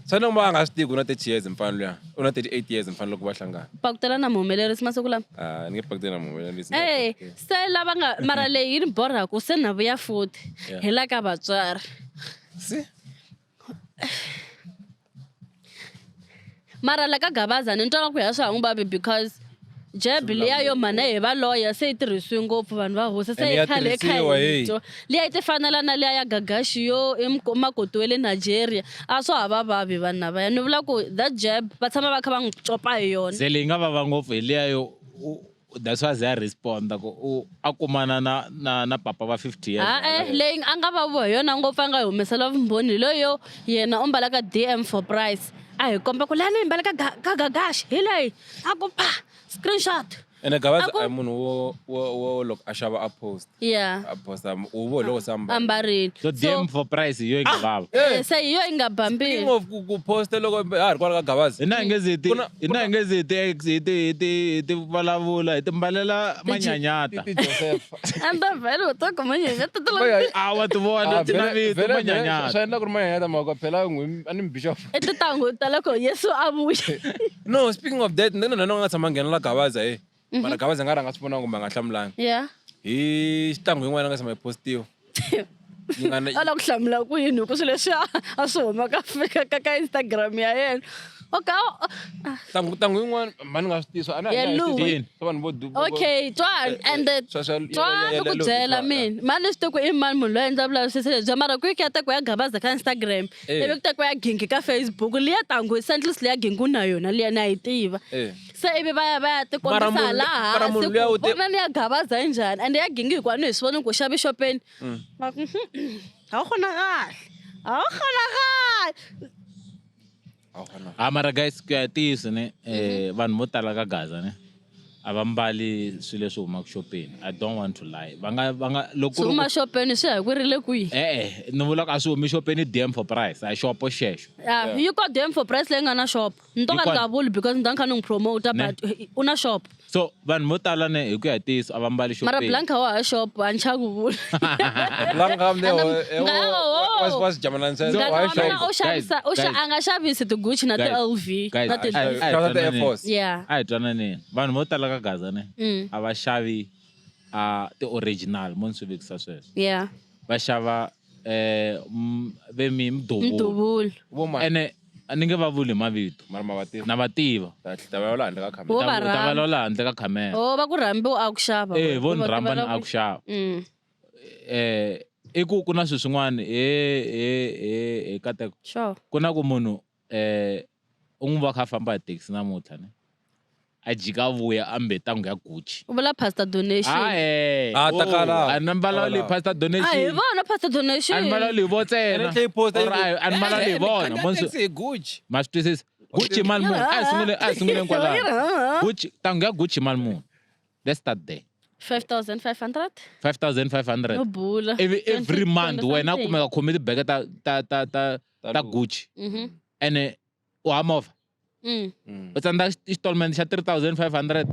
Sana uma nga swi tivi ku na 30 years mfana luya. U na 38 years mfana loko va hlangana. pakutela na muhumelerisi masiku lama Ni nge pakitela muhumelerisi. se lava nga mara leyi yi ni borhaku se na vuya futhi hi la ka vatswari Si. mara la ka Gabaza ni twa ku ya swi hangubabi because jeb liya yo mhana hi va lawyer se yi tirhisiwe ngopfu vanhu va hosi se And yi ya khale tirhisiwa, hey. liya yi ti fanela na liya ya Gagashi yo makoti wa le Nigeria a swo hava vavi vanhu lavaya ni vula ku that jeb va tshama va kha va n'wi copa hi yona se leyi nga vava ngopfu hi liya yo that's why a responda ku a kumana na papa va 50 years leyi a nga va vo hi yona ngopfu a nga hi humesela vumbhoni loyo yena u mbalaka DM for price a hi komba ku laha ni hi mbalaka ka Gagashi hi leyi a ku pa screenshot Ene Gabaza a munhu wo loko a xava a post. yeah A posta u vo loko samba. ambarile so DM for price hi yo yi nga vava se hi yo yi nga Speaking bambili of ku posta loko ha ri kwala ka Gabaza. hina hi nge zi ti vulavula hi ti mbalela manyanyata Joseph. anda vele u to kuma nyenya to lo a wa ti vona ti na vito manyanyata Swi endla ku ri manyanyata mako phela a ni bishop. i titangu ta loko Yesu a vuya No, speaking of that, ndzi na nga tshama nghenela Gabaza mara Gabaza nga ranga swi vona kumbe a nga hlamulanga. yeah Hi xitangu yin'wana nga tshama yi postiwa. Yi nga na a la ku hlamula ku yini hi ku swilo leswi a swi huma ka Instagram ya yena tangu yin'wana mani nga swi tivi a Yeah, Lou. swa vanhu vo okay twan and twan ku byela mina mani swi tiku i mani munhu loyi endla vulavisisi lebyi mara ku ya tekiwa ya Gabaza ka Instagram ivi ku tekiwa ya Gingi ka Facebook liya tangu sentence liya Gingi u na yona liya na yi tiva se ivi va ya ti kombisa laha mara munhu luya u te- vona ni ya Gabaza yi njhani and ya Gingi hikuva ni hi swi voni ku xava exopeni a wu khonakali a wu khonakali mara guys ku ya tiyisi ne vanhu vo tala ka Gaza ne a va mbali swilo leswi humaka xopeni I don't want to lie va nga loko swi huma xopeni swi ya hi ku ri le kwihi ni vula ku a swi humi xopeni DM for price a hi xopo xexo yi ko DM for price leyi nga na shop ni to ka ni nga vuli because ni ta ni kha ni n'wi promota but u na shop so vanhu vo tala ne hi ku ya tiyisi a va mbali mara xopeni Blanca wa ha shop a ni cha ku vula Blanca mne Nga- was jamanani sa Ngana wa mina Guys, u xavisa a nga xavisi ti Gucci na ti Guys, LV guys, na ti Shout out to Air Force. yeah a hi twananeni vanhu vo tala ka Gaza ne Mm. a va xavi ti-original mo ni swi vekisa sweswo yeah va xava ve mi mduvula mduvula vo ma ene a ni nge va vuli hi mavito mara ma va tivi na va tiva ta va la handle ka Vo camera va ta rhamba. valawula handle ka khamera oh va ku rhambi a ku xava vo ni rhamba ni a ku xava i ku na swilo swin'wana hi kateko sure ku na ku munhu u n'wi va kha a famba hi taxi namuntlha ne a jika a vuya a mbetangu ya Gucci u vula pastor donation ta kala. a ni mbalavuli hi pastor a hi donation vona pastor donation a ni mbalavuli hi vo ntsena Ene tlhela yi posta yi ku- a ni mbalavuli hi vona mo ni swi- Taxi Gucci. ma swi twisisa Gucci mali muni a hi sunguleni kwalano Gucci tangu ya Gucci mali muni let's start there 5,500 5,500 no bula every 20 month wena a something. kumeka khome tibeke ta Gucci Mhm. ene u hava movha Mm. u tsandza installment xa 3,500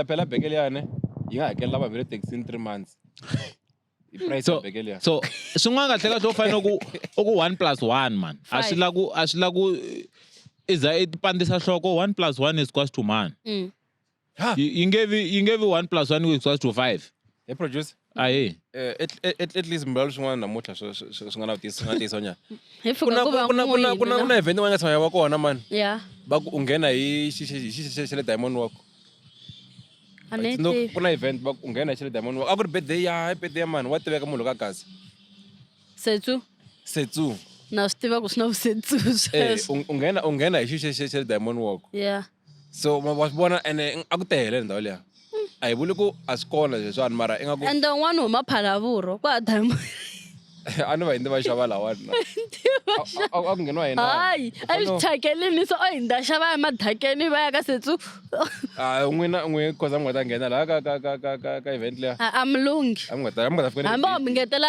phela beke liyane yi nga hakelela vanhu va le taxini 3 months i price so ya beke liya so swin'wana kahle ka swo fanele ku 1+1 man a swi la ku iza i pandisa nhloko 1+1 is equals to man Mm. yi nge vi 1+1 is equals to 5 hey producer aye at least mbala swin'wana namuntlha swi nga na vutisi swi nga tiyisa nyana hi fika ku va n'wini kuna event yin'wana nga tshama ya va kona mani yeah va ku u nghena hi xi xa le diamond walk a ni no tivi. ku na event va ku u nghena hi xa le diamond walk a ku ri birthday ya mani wa tiveka munhu ka Gaza setsu Setsu na swi tiva ku swi na vusetsu sweswo u nghena hi xi xa le diamond walk yeah so wa swi vona ene a ku tele ndhawu liya a hi vuli ku a swi kona leswiwani mara i nga ku and n'wana huma phalavuro kwa diamond a ni va hindi va xava lawani a ku ngheniwa hina hayi a yi thakelini so o hinda xava ya madhakeni va ya ka setsu n'wi koza mi nga ta nghena laha ka event liya a mi lungi a mi nga ta fika hambi o mi ngetela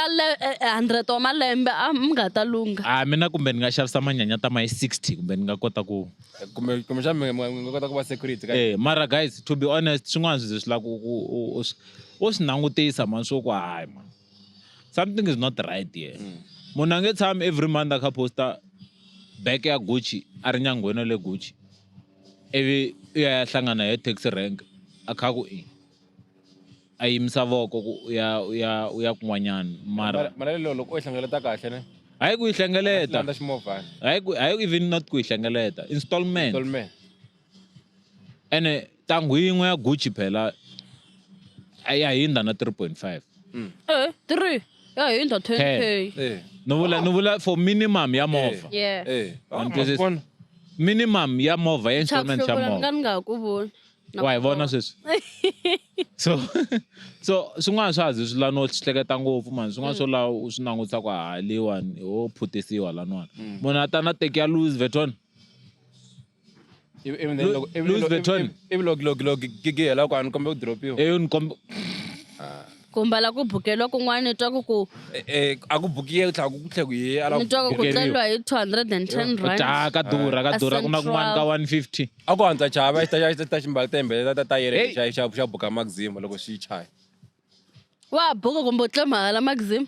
100 wa malembe a mi nga ta lunga mina kumbe ni nga xavisa manyanyata ma 60 kumbe ni nga kota ku kumbe xa mi nga kota ku va security ka mara guys to be honest swin'wana swilo swi la ku u swi langutisa man swo ku hayi man something is not right here munhu a nge tshami every month a kha posta back ya Gucci a ri nyangweni le Gucci ivi ya hlangana hi taxi rank a kha ku a yimisa voko ku ya kun'wanyana mara Malalelo loko u hlengeleta kahle ne. hayi ku yi hlengeleta Landa ximovhana. hayi even not ku yi hlengeleta installment Tolman. ene tangu yin'we ya Gucci phela a ya hinda na 3.5 3 ya hinda 10k Eh. no vula for minimum ya movha yeah Eh. Antswisa- minimum ya movha ya installment ya movha ngani nga ku vona wa hi vona sweswi so swin'wana swa zi swi lano swi hleketa ngopfu mani swin'wana swo la u swi langutisa ku haliwani ho phutisiwa laniwani munhu a ta na teki ya Louis Vuitton Louis Vuitton. Ivi loko gigi hela ku a ni kombe ku dropiwa. ni kombe kumbala ku bukeliwa kun'wana ni twa ku A ku bukiye ku tlhela ku tlhe ku ye ala ni twa ku bukeriwa. tleliwa hi 210 rand ka durha ku na kun'wana ka 150 a ku hantsa chava ta ximbalo tembe ta yere xa buka magazine loko xi chaya. wa buka kumbe u tle mahala magazine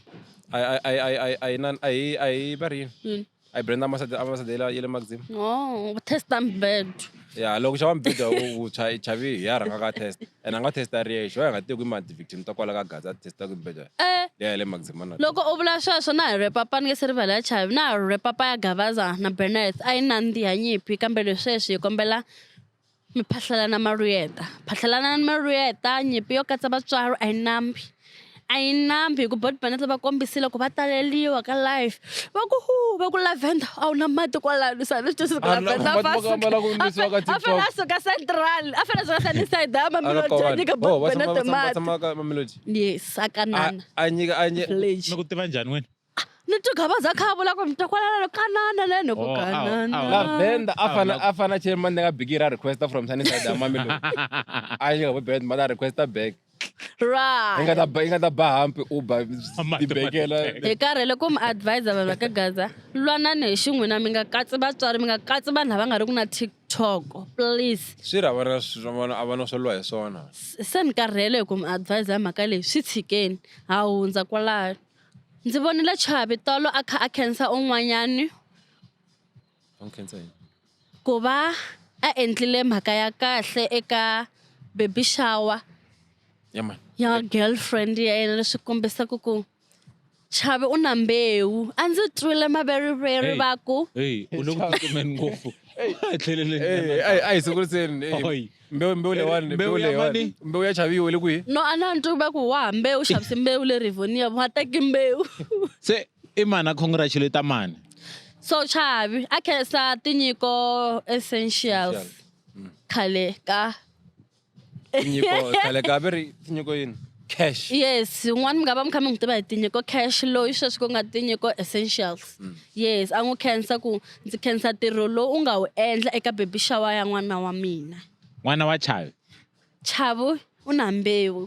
Ai varini. Ai brand ambassador ya le magazine. oh testa bed Ya loko xava mbido u chavi ya ranga ka test. And anga testa riexo ya nga tiku ma victim ta kwala ka Gaza testa ku mbido. Ya le magazine mana. loko u vula sweswo na hi repapa ni nge se rivala ya chavi na hi repapa ya Gavaza na Berneth a yi nandziha nyimpi kambe lesweswi hi kombela mi phahlalana na Marietta nyimpi yo katsa vatswari a yi nambi hi ku bot Berneth va kombisile ku va taleliwa ka life va ku Lavender a wu na mati kwalano sani swi ku Lavender a fane a suka central a fane a suka sunnyside a Mamelodi a nyika bot Berneth mati Mamelodi. yes a kanana A nyika ni ku tiva njhani wena ni twa Gavaza kha vula ku mi ta kwalano kanana leno ku Oh, kanana Lavender afana chairman nga bigira request from Sunnyside a Mamelodi. A nyika bo bed mother request back. right Inga ta ba hampi Uber Mati, tibekela. hi karhele ku mi advise vanhu va ka Gaza lwanani hi xin'wina mi nga katsi vatswari mi nga katsi vanhu lava nga ri ku na TikTok please Swi ra a va na swo lwa hi swona. se ni karhele hi ku mi advise hi mhaka leyi swi tshikeni ha hundza kwalayo ndzi vonile Chavi tolo a kha a khensa un'wanyani ku va a endlile mhaka ya kahle eka baby shower Yeah man. ya girlfriend ya yena leswi kombisaka ku Chavi u na mbewu a ndzi twile maveriveri va ku hey u le ku tsutsumeni ngopfu Ai sikuriseni. Oi. Mbewu lewani, Mbewu ya mani? mbewu ya chaviwe le kwihi? no a na ntwi va ku wa mbewu xavisi mbewu le Rivonia va teki mbewu se i mani a congratulate mani so Chavi a khensa tinyiko essentials khale ka Tinyiko khale ka veri tinyiko yini? Cash. yes n'wana mi nga va mi kha mi n'wi tiva hi tinyiko cash loyi sweswi ku nga tinyiko essentials yes a n'wi khensa ku ndzi khensa ntirho lowu u nga wu endla eka baby shower ya n'wana wa mina n'wana wa Chavi Chavi u na mbewu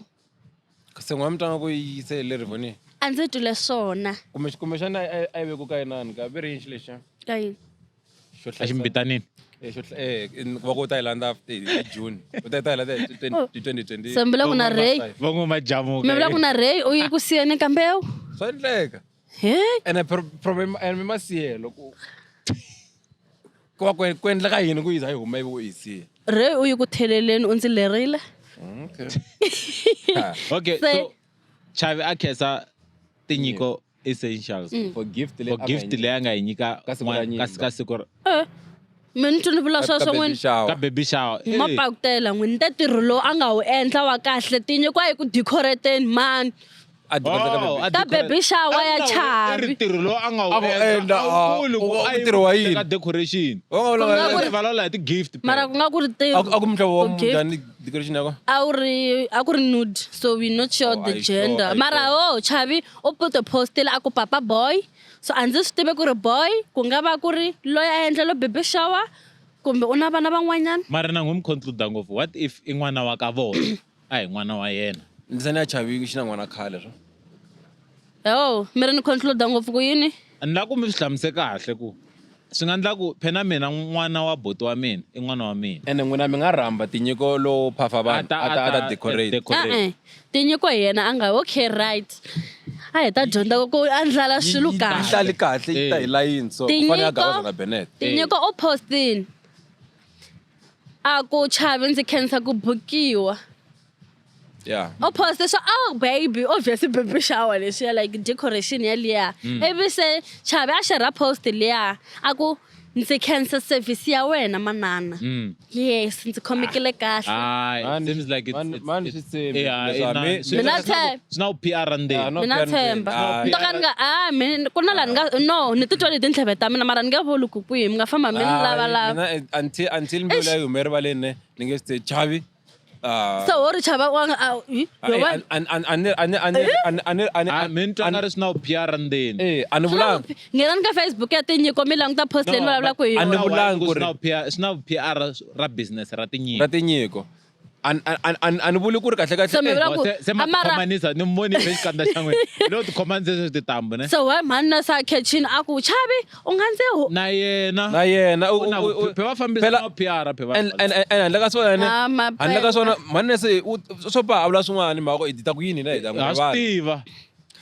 Se n'wana mutanga ku yise le Rivonia. a ndzi twile swona Kumbe xana a yi veku ka yinani ka veri yini lexi? ka yini a xi mbitanini va ku ta yi landza hi June. U ta yi landza hi 2020. se mi vula ku na Ray van'wamajamu mi vula ku na Ray u yi ku siyeni ka mbewu Swa endleka. he Ene problem mi masiyelo ku va ku endleka yini ku yi za yi huma yi ku yi siya. Ray u yi ku theleleni u ndzi lerile Okay. okay Se- so Chavi a khensa tinyiko essentials For gift for gift leyi a nga yi nyika Ka siku ra nyimba. ka siku mi ni twi ni vula sweswo baby n'wini ka shower. baby shower ma pakutela n'wini ta ntirho lowu a nga wu endla wa kahle tinyiko a yi ku decorateni mani A decorate ka baby. Ta baby shower ya Chavi. ntirho lowu a nga A wu endla, ntirho wa yini? ka decoration Wa nga vula Ku nga ku ri- valawula hi ti-gift mara ku nga ku ri a ku muhlovo wa gift. njhani decoration yako? a ku ri nude so we not sure Oh, the I gender saw. mara Chavi u put a postile a ku papa boy so a ndzi swi tivi ku ri boy ku nga va ku ri loyi a endla lo baby shower kumbe u na vana van'wanyana mara na n'wi mi concluda ngopfu what if i n'wana wa ka vona a hi n'wana wa yena Ndzi ya chavi xi na n'wana khale swo. mi ri ni concluda ngopfu ku yini ni la ku mi swi hlamise kahle ku swi nga endla ku phela mina n'wana wa boti wa mina i n'wana wa mina Ene n'wina mi nga rhamba tinyiko lo phafa vanhu a ta decorate. tinyiko hi yena a nga okay right a hi ta dyondza ku andlala swilo yi kahle hlali kahle yi ta hi layini so fane a gaza na Bennett tinyiko u postini a ku Chavi ndzi khensa ku bukiwa yeah o poste so oh baby obviously baby shower leswiya like decoration yaliya ivi se Chavi a share post liya a ku ndzi khensa service ya wena manana yes ndzi khomekile kahle Seems like man it's swi tshembi Mina tshemba. it's now PR and there. mina tshemba ntoka ni nga mina ku na la ni nga no ni titwa leti ntlheve ta mina mara ni nge voli ku kwihi mi nga famba mi ni lavalava until mbilu ya humeri valeni ni nge swi Chavi so wo ri Chava It's now PR and then. a ni vulangi nghena ni ka Facebook ya tinyiko mi languta post leyi ni vulavulaka hi a ni yona vulangi ku ri It's now PR ra business ra tinyiko. ra tinyiko a ni vuli ku ri kahle So mi kahle vula ku Se amara khomanisa ni moni page kanda changwe. Lo ti khomanisa ti tambu ne. so why man na sa kitchen aku Chavi u nga ndzi Na yena. na yena Phe va fambisa phela- na PR phe va. and handle ka swona ne maphela. handle ka swona mani se swo pa avula swin'wana mhaka i ta ku yini na hi ta Ha n'wi swi tiva.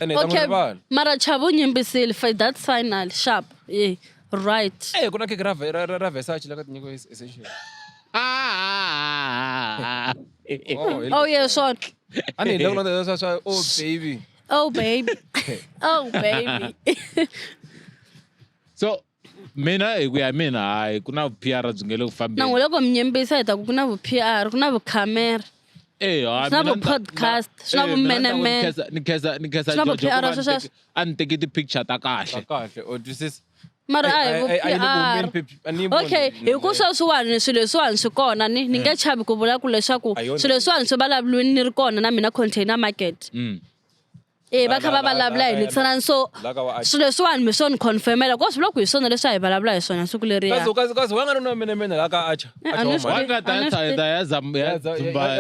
ene hi ta n'wi okay rivala mara Chava u nyimbisile for that's final sharp yeah right ku na keke ra Versace la ka tinyiko essential oh yeah so a ni hi le ku na swa oh baby oh baby oh baby So mina hi ku ya mina hayi ku na PR byi nge le ku na fambeni. n'wi loko mi nyimbisa hi ta ku na vu PR ku na vu camera Swi na vu podcast, swi na vu menemene. Ni khensa Swi na vu Jojo PR ku va ni sweswo. teki- a ni teki ti-picture ta kahle. kahle or twisisa mara a hi vu PR okay hi ku sweswiwani swilo leswiwani swi kona ni nge chavi ku vula ku leswaku A hi yona. swilo leswiwani swi vulavuriwini ni ri kona na mina container market va kha va vulavula hi nixanani so la ka wa swilo leswiwani mi swo ni confirmela ko swi vula ku hi swona leswi a hi vulavula hi swona siku leriya kazi wa nga ri na menemene la ka acha a ni swi- Wanga ta ya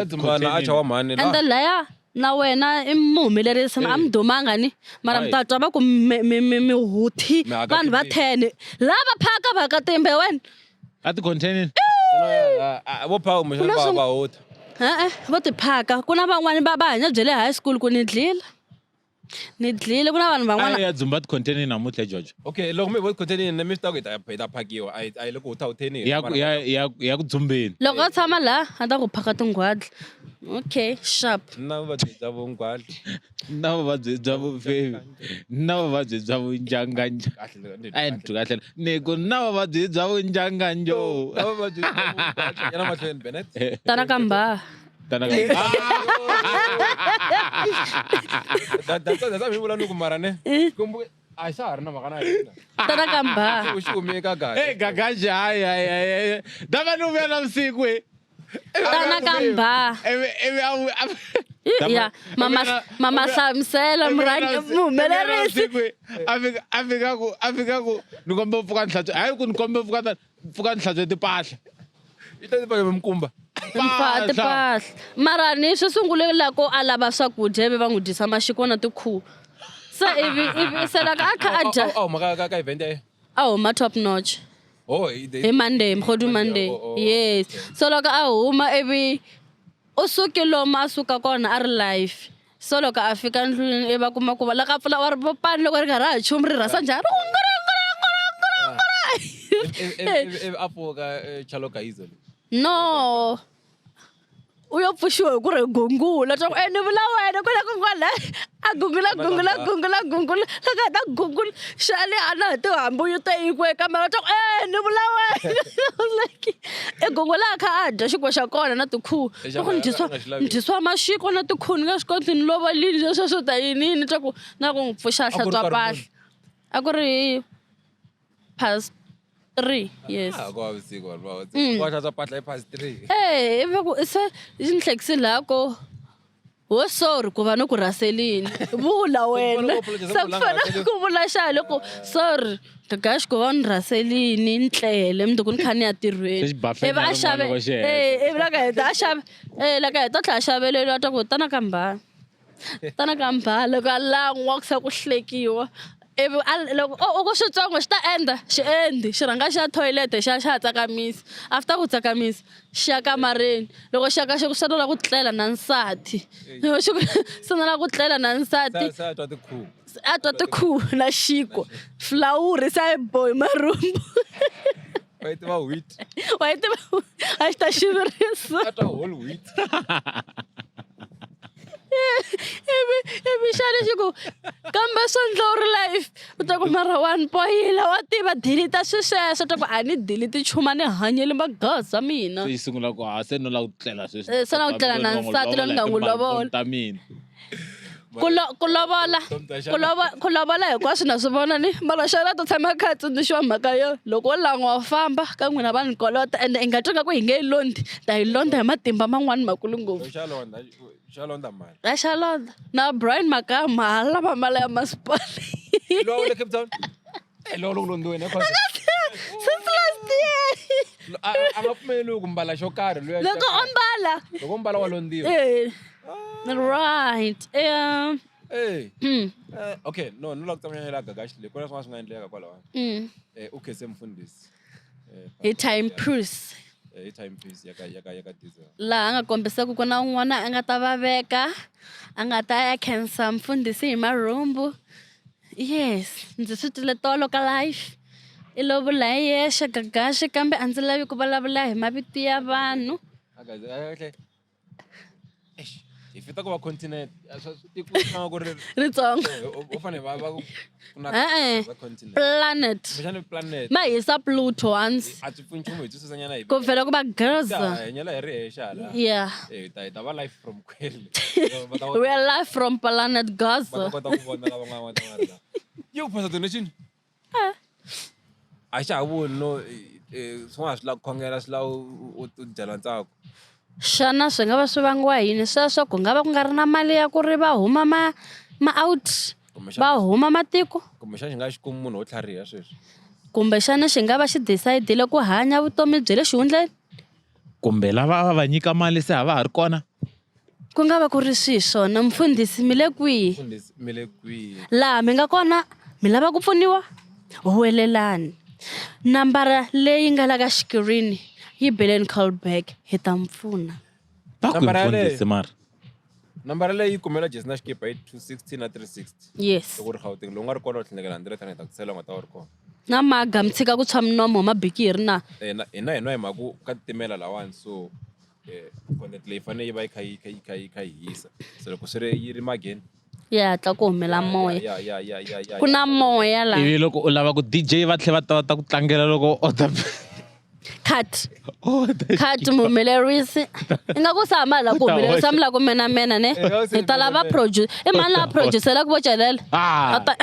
dzumba acha wa mhani and then laya na wena i muhumelerisi a mi dumanga ni mara mi ta twa va ku mi huthi Mi aka vanhu va timbe. 10 lava phaka va ka timbe wena a ti-containing. vo phawu Ku na va swin- huta vo tiphaka ku na van'wani va hanya bye le high school ku ni dlile ku na vanhu van'wana Ya dzumba ti-containing namuntlha George. okay loko mi vo container mi swi ta ku hi ta phakiwa a hi le ku huta huteni Ya ku dzumbeni. loko a tshama laha a ta ku phaka tinghwadla okay sharp na vuvabyi bya vungwadli Na vuvabyi bya vufevi. Na vuvabyi bya vunjanganja. A hi ndzi kahle. Ni ku na vuvabyi bya vunjanganjo. na vuvabyi bya vungwadli yana mahlweni Bennett tana ka mbha dza mi vula ni ku mara ne kumbe a xa ha ri na mhaka na hina tana ka mbha u xi kume eka Hey gagaja hayi. Dava ni vuya na vusiku we. tana ka mbha ya mama hlamusela muhumelerisi afika ku ni kombe pfuka ni hlantswe hayi ku ni kombe pfuka ni hlantswe timpahla. i ta tipa mi kumba tipahla mara ni swi sungule lako a lava swakudya ivi va n'wi dyisa maxiko na tikhuwa se ivi se loko a kha a dya mhaka ka event yayo a huma top notch oh hi Monday mkhodu Monday oh. yes so loko a huma ivi u suke lomu a suka kona a ri live so loko a fika ndlwini ivi a kuma ku va loko a pfula wa ri popani loko ri nga ri ha chumu ri rhasa njhani a pfuka chaloka hizo no u yo pfuxiwa hi ku ri gungula swa ku ni vula wena ku na ku kwala a gungula loko a ta gungula xale a na hi tihambu yi te yikwe kamera swa ku ni vula wena I was like e gungula a kha a dya xikwe xa kona na tikhuwa loko ni dyisiwa maxiko na tikhuwa ni nga swi koti ni lovolini leswi swo ta yinini swa ku na ku n'wi pfuxa a hlantswa pahla a ku ri past 3 yes ko vusiku vanhu va wa hlantswa pahla hi past 3 ivi ku se ni hlekisi lako wo sorry ku va ni ku raselini vula wena se ku fanele ku vula xa loko sorry gash ku va ni raselini ni tlele mi ku ni kha ni ya tirhweni ivi a xave ivi laka heta a xave laka heta tlhela a xaveleliwa twa ku tana ka mbha loko a lan'wa ku se ku hlekiwa loko ku switsongo xi ta endla xi endi xi rhanga xi ya toilet xa tsakamisa after ku tsakamisa xi ya kamareni loko xi ya ka xi ku sungula ku tlela na nsati xi sungula ku tlela na nsati sa twa tikhuwa a twa tikhuwa na xiko fulawuri se a yi bohi marhumbu wa yi tiva wheat wa yi tiva a xi ta xi virisa a twa whole wheat ivi xa lexi ku kambe swo endla u ri life u ta ku mara one poyila wa tiva delete swi sweswo ta ku a ni delete chuma ni hanyele magasa mina se yi sungula ku se no la ku tlela se na ku tlela na nsati lo ni nga n'wi lovola ta mina ku lovola hinkwaswo na swi vona ni mara xana to tshama kha tsundzuxiwa mhaka yo loko wo lan'wa wa famba ka n'wina va ni kolota ende i nga twi nga ku hi nge yi londi ta hi londa hi matimba man'wani makulu ngopfu xa londa mali a xa londa na Brian Makama ha lava mali ya masipala lo le Cape Town lo londiweni since last year a nga pfumeli ku mbala xo karhi loko o mbala loko mbala wa londiwa right okay no la ku tsamanyela Gagashi le kona swin'wana swi nga endleka kwalaho u khese mfundhisi hi time Bruce hi time piece ya ka diesel laha a nga kombisaka ku na un'wana a nga ta va veka a nga ta ya khensa mfundhisi hi marhumbu yes ndzi swi twile tolo ka life i lovula hi yexe Gagashi kambe a ndzi lavi ku vulavula hi mavito ya vanhu hi fita ku va continent tiko ku ri ritsongo u fanele va continent planet xana planet ma hisa Pluto once a swi pfuni nchumu hi twisisanyana hi ku vhela ku va girls hanyela hi ri hexe hala yeah hi ta va life from kwele we are live from planet Gaza va kota ku vona lava nga va yo pasa donation a xa voni no swin'wana swi la ku khongela swi la u dyela ntsako xana swi nga va swi vangiwa yini sweswo ku nga va ku nga ri na mali ya ku ri va huma ma-out va huma matiko kumbexana xi nga xi kumi munhu wo tlhariha sweswi kumbexana xi nga va xi decidile ku hanya vutomi bye le xihundleni kumbe lava va nyika mali se hava ha ri kona ku nga va ku ri swi swona mfundhisi mi le kwihi mfundhisi mi le kwihi laha mi nga kona mi lava ku pfuniwa huwelelani nambara leyi nga la ka xikirini yi Belen Callback hi ta mpfuna ta ku mfundhisi mara nambara leyi kumela Jesi na xikipa hi 260 na 360 yes loko ri Gauteng lowu nga ri kona u tlhelekela 100 ta ku sela nga ta ri kona na maga mi tshika ku tshwa minomo mabiki hi ri na hina hi mhaku ka titimela lawani so content leyi fanele yi va yi kha yi hisa so loko swi ri yi ri mageni ya hatla ku humela moya ya ku na moya la ivi loko u lava ku DJ va tlhela va ta ku tlangela loko order cut muhumelerisi i nga ku sama la ku humelerisa mi la ku mena ne hi ta lava produce i mani la producer la ku vo celela a ta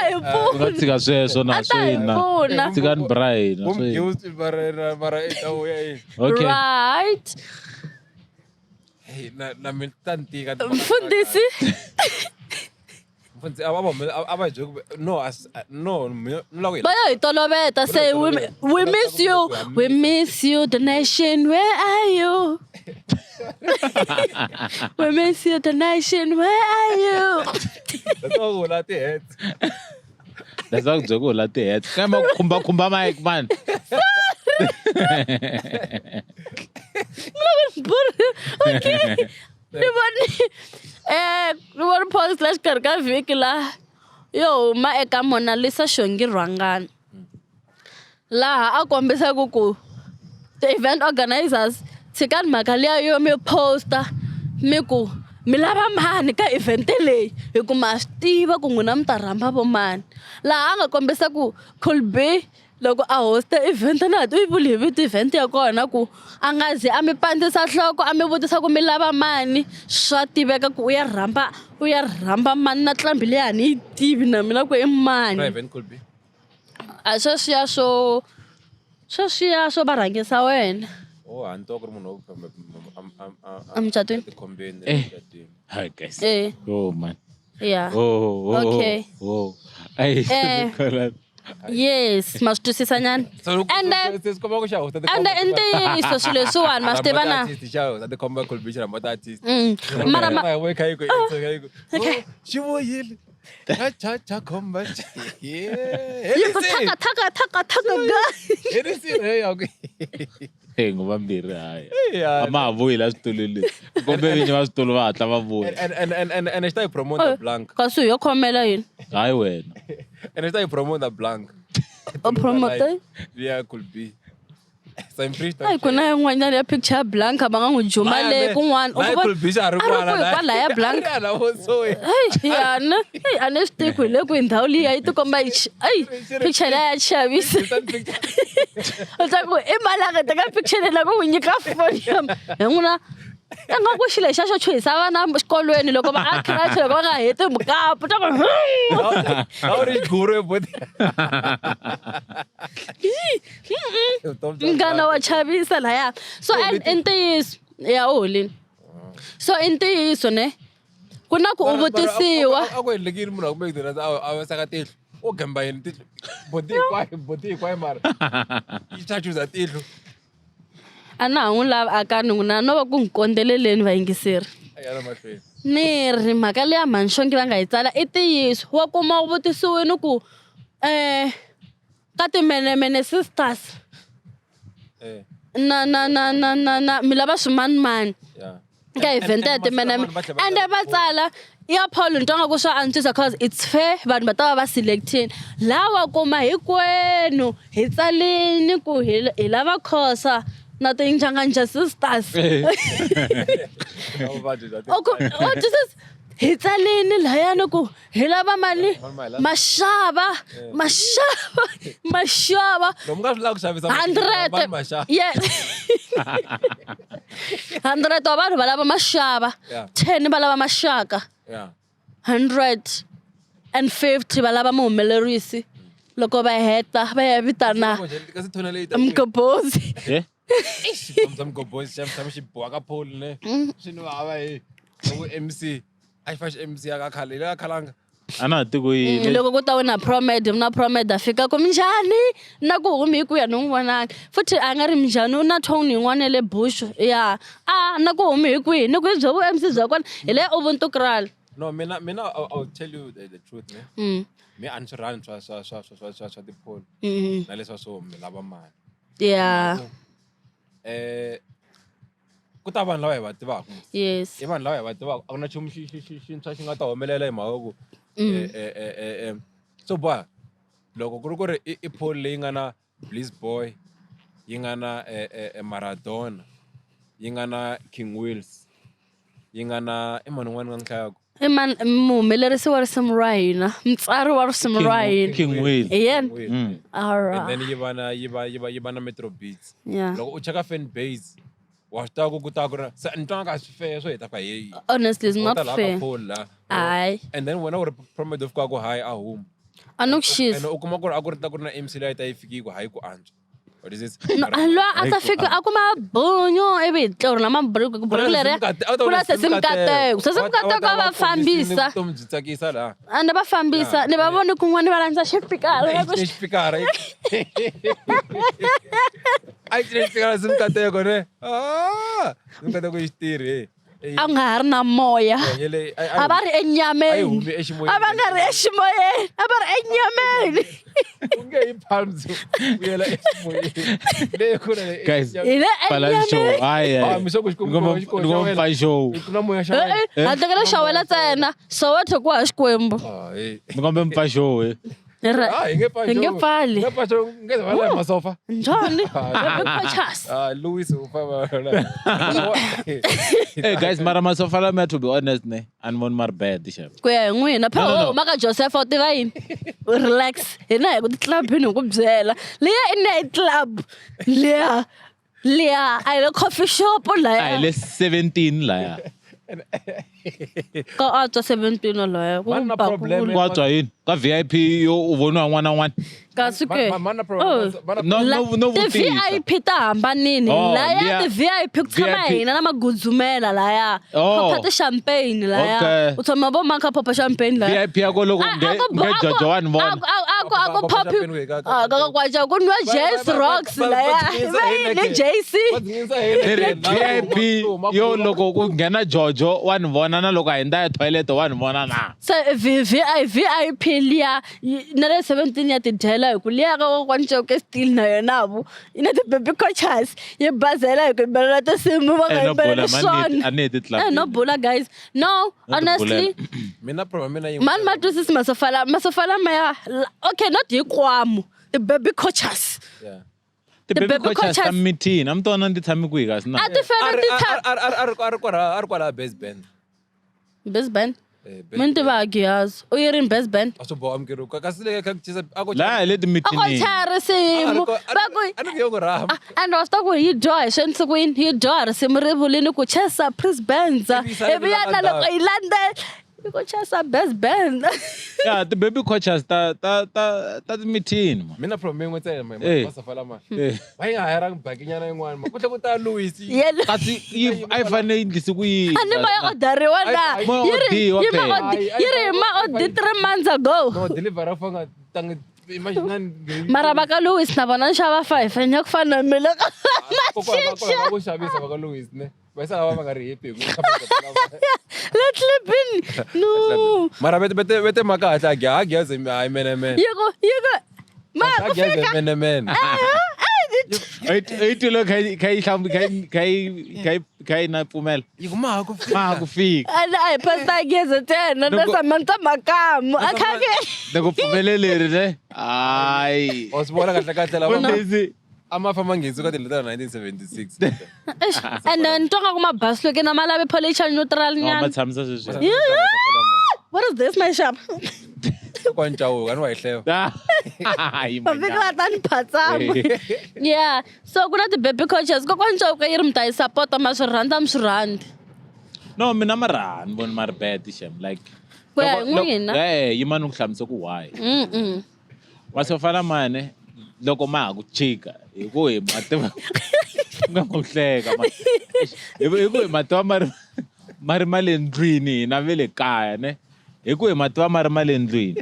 hi u nga tshika sweswo na swina pfuna tshika ni Brian na swina okay right na mi ta ntika mfundhisi va yo hi toloveta say we miss you the nation where are you we miss you the nation where are you leswaku byo ku hula ti-heads ka ma khumba mic man okay ni voni post la xikarhi ka vhiki la yo huma eka Mona Lisa Shongi Rwangana laha a kombisaku ku the-event organizers tshikani mhaka liya yo mi posta mi ku mi lava mani ka event leyi hi ku ma swi tiva ku n'wina mi ta rhamba vo mani laha a nga kombisa ku Colby loko a hosta event na hati u yi vuli hi vito event ya kona ku a nga zi a mi pandzisa nhloko a mi vutisa ku mi lava mani swa tiveka ku u ya rhamba mani na tlambi leyi a ni yi tivi na mina ku i mani a sweswiya swo va rhangisa wena emucatweni hi guys eh oh man yeah oh okay oh ay Yes, ma swi twisisa nyana. Sikomba ku xa hosta And i ntiyiso swilo leswiwani ma swi tiva na. xa hosta tikomba Cool B xi rambota artist. Mara Xi voyile. Cha komba. Thaka ga. Nguva mbirhi haya. Ma ha vuyi la switulu leswi. Kumbe vinyi va switulu va hatla va vuya. And xi ta yi promote Blank. Kasi yo khomela yini? Hayi wena. And xi ta yi promote Blank. O promote? Yeah, Cool B. So I'm pretty Ai kuna yin'wanyana ya picture ya Blanca va nga n'wi juma le kun'wana. Cool B xa ha ri kwala ya Blanca. Yana. A ne swi tivi ku hi le kwihi ndhawu liya yi tikomba picture leya ya chavisa. U ta ku i malaka teka picture leyi loko n'wi nyika phone hi n'wina nga ku xilo xa xo chuhisa vana xikolweni loko va akhirachi loko va nga heti mukapu ta ku ngana wa chavisa laya. So i ntiyiso ya holini. So i ntiyiso ne ku na ku u vutisiwa. A ku helekile munhu a ku McDonald's a saka tihlo o gamba yini tihlo boti hinkwayo mara yi chachuza tihlo. A na ha n'wi lava a ka ninguna no va ku n'wi kondzeleleni vayingiseri. Ni ri mhaka leya Mhanshoki va nga yi tsala i ntiyiso wa kuma u vutisiwini ku ka timenemene sisters na mi lava swimanimani ka event ya timenemene ende va tsala ya Paul ni twanga ku swa antswisa cause it's fair vanhu va ta va va selectini lawa kuma hinkwenu hi tsalini ku hi lava Khosa na tinjanganja sisters. Hi tsalini layani ku hi lava mali maxava 100 yes 100 wa vanhu va lava maxava 10 va lava maxaka 150 va lava muhumelerisi loko va heta va ya vitana Mgobhozi. Mgobhozi xi boha ka pole ne swi ni vava MC a xi fa MC ya ka khale leya khalanga a na ha tiku yini loko ku ta wina Promed a fika ku minjhani na ku humi hi ku ya ni n'wi vonanga futhi a nga ri minjhani u na tone yin'wana ya le bush ya na ku humi hi kwihi ni ku hi bya vu MC bya kona hi le Ubuntu Kral. No mina I'll tell you the truth ne me a ni swi rhandzi swa tipole na leswa swo mi lava mali. Yeah. Ku ta vanhu lava hi va tivaka. Yes. I vanhu lava hi va tivaka a ku na nchumu xintshwa xi nga ta humelela hi mhaka ku so boha loko ku ri i pole leyi nga na Bliss Boy yi nga na Maradona yi nga na King Wills yi nga na i mani n'wana nga n'wi hlayaka muhumelerisi wa risimu ra hina mutsari wa risimu ra hina King Will. Alright. And then yi va na Metro Beats. Yeah. Loko u cheka fan base wa swi tiva ku ta ku ri se ni twanga ka swi fair swo heta ka heyi. Honestly it's not fair. Aye. And then wena u ri Promed of ku hayi a home. A no ku xisa. And u kuma ku ri a ku ri ta ku ri na MC leyi ta yi fiki ku hayi ku antswa. What is this? No, allo a ta fika a kuma bonyo ivi tlori lama buruku leri kula sesimkateko va fambisa vutomi byi tsakisa laha ande va fambisa ni va voni kun'wana va landza xipikara xipikara ai xipikara simkateko ne simkateko yi xitirhi a nga ha ri na moya a va ri enyameni a va nga ri eximoyeni a va ri enyameni guys balance show ngompa show handle ka le xawela ntsena Soweto ku ha Xikwembu ngombe mpa show hi nge pfali masofa njhani purchase Louis hey guys mara masofa lama to be honest ne and mon mar bad chef ku ya hi n'wina pha maka Joseph u tiva yini relax hina hi ku titlabini hi ku byela leya i night club leya a hi le coffee shop laya a hi le 17 laya ka atswa 17 loya Man, no problem. Ku atswa yini ka VIP yo u voniwa n'wana na n'wana kasi ke Mana problem. no ti vutisa VIP ta hambanini Oh, laya liya- ti VIP ku tshama VIP. hina na maguzumela laya Oh. phopha ti champagne laya Okay. u tshama vo maka phopha champagne laya VIP yako loko ngejojo wa ni vona ako popi kakakwacha ku nwa Jazz Rocks laya ni JC VIP yo loko ku nghena jojo wa ni vona na loko a hindza ya toilet wa ni vona na se VIP liya na le 17 ya ti dyela hi ku liya ka kokwancoke still na yona vu ina ti baby coaches yi bazela hi ku yimbelela tinsimu va nga yimbeleli swona a ni heti club no bula guys no honestly Mina problem mina mani ma twisisi masofala maya okay not hinkwamu the baby coaches Yeah. ti baby baby coaches ta coaches- mitini a mi tona ni ti tshami kwihi kasi na a ti fane ti Ari kwala best band. best band Best mi ni tivaki yazo u yi ri best band Asobo amkero kasi le ka chisa ako. la hi le a ko timitini chaya risimu va ku Ani ku rama. and was talking hi dyoha hi swentsikwini hi dyoha risimu ri vulini ku chesa Chris Benz ivi yana loko hi landzela i ku chesa best band ya ti baby coaches ta timitini ma Mina problem yin'we ntsena Eh. masafala ma. Eh. Va yi nga hayaranga bakinyana yin'wana ma. Ku tlhe ku ta Louis. yelo kasi a yi fanele yi endlisi ku yini a ni ma ya odariwa na Ma odiwa phela. yi ri hi ma odi 3 months ago No deliver fanga tang imagine mara va ka Louis na vona nxava 5 enya ku fana na mina ka machicha ku xavisa va ka Louis ne. Va isa va nga ri happy. le clipini no Mara bete maka hatla agyaze I men. yiko ma ku Agyaze fika men. i tilo ka yi na pfumela Yikuma ku ma ku fika ana ai pasta geze tena na samantha makamu akhake loko pfumeleli ne hayi Osibona kahle kahle lava. kundesi Amafama ngizwe ka tileta 1976. and then ntonga kuma bus loke na malabe pollution neutral ma nyana tshamisa sweswi what is this my shop Kwanchawo kani wa ihlewa. hayi viki va ta ni phatsama yeah so ku na ti-baby coaches kokwancoka yi ri mi ta yi support-a ma swi rhandza mi swi rhandzi no mina mara ni voni ma ri bad shem like ku ya hi n'wina yimani ku hlamusela ku why Mm-mm. masofana mane loko ma ha ku chika hi ku hi mativa nga ku hleka hi ku hi mativa ma ri ma le ndlwini hina ve le kaya ne hi ku hi mativa ma ri ma le ndlwini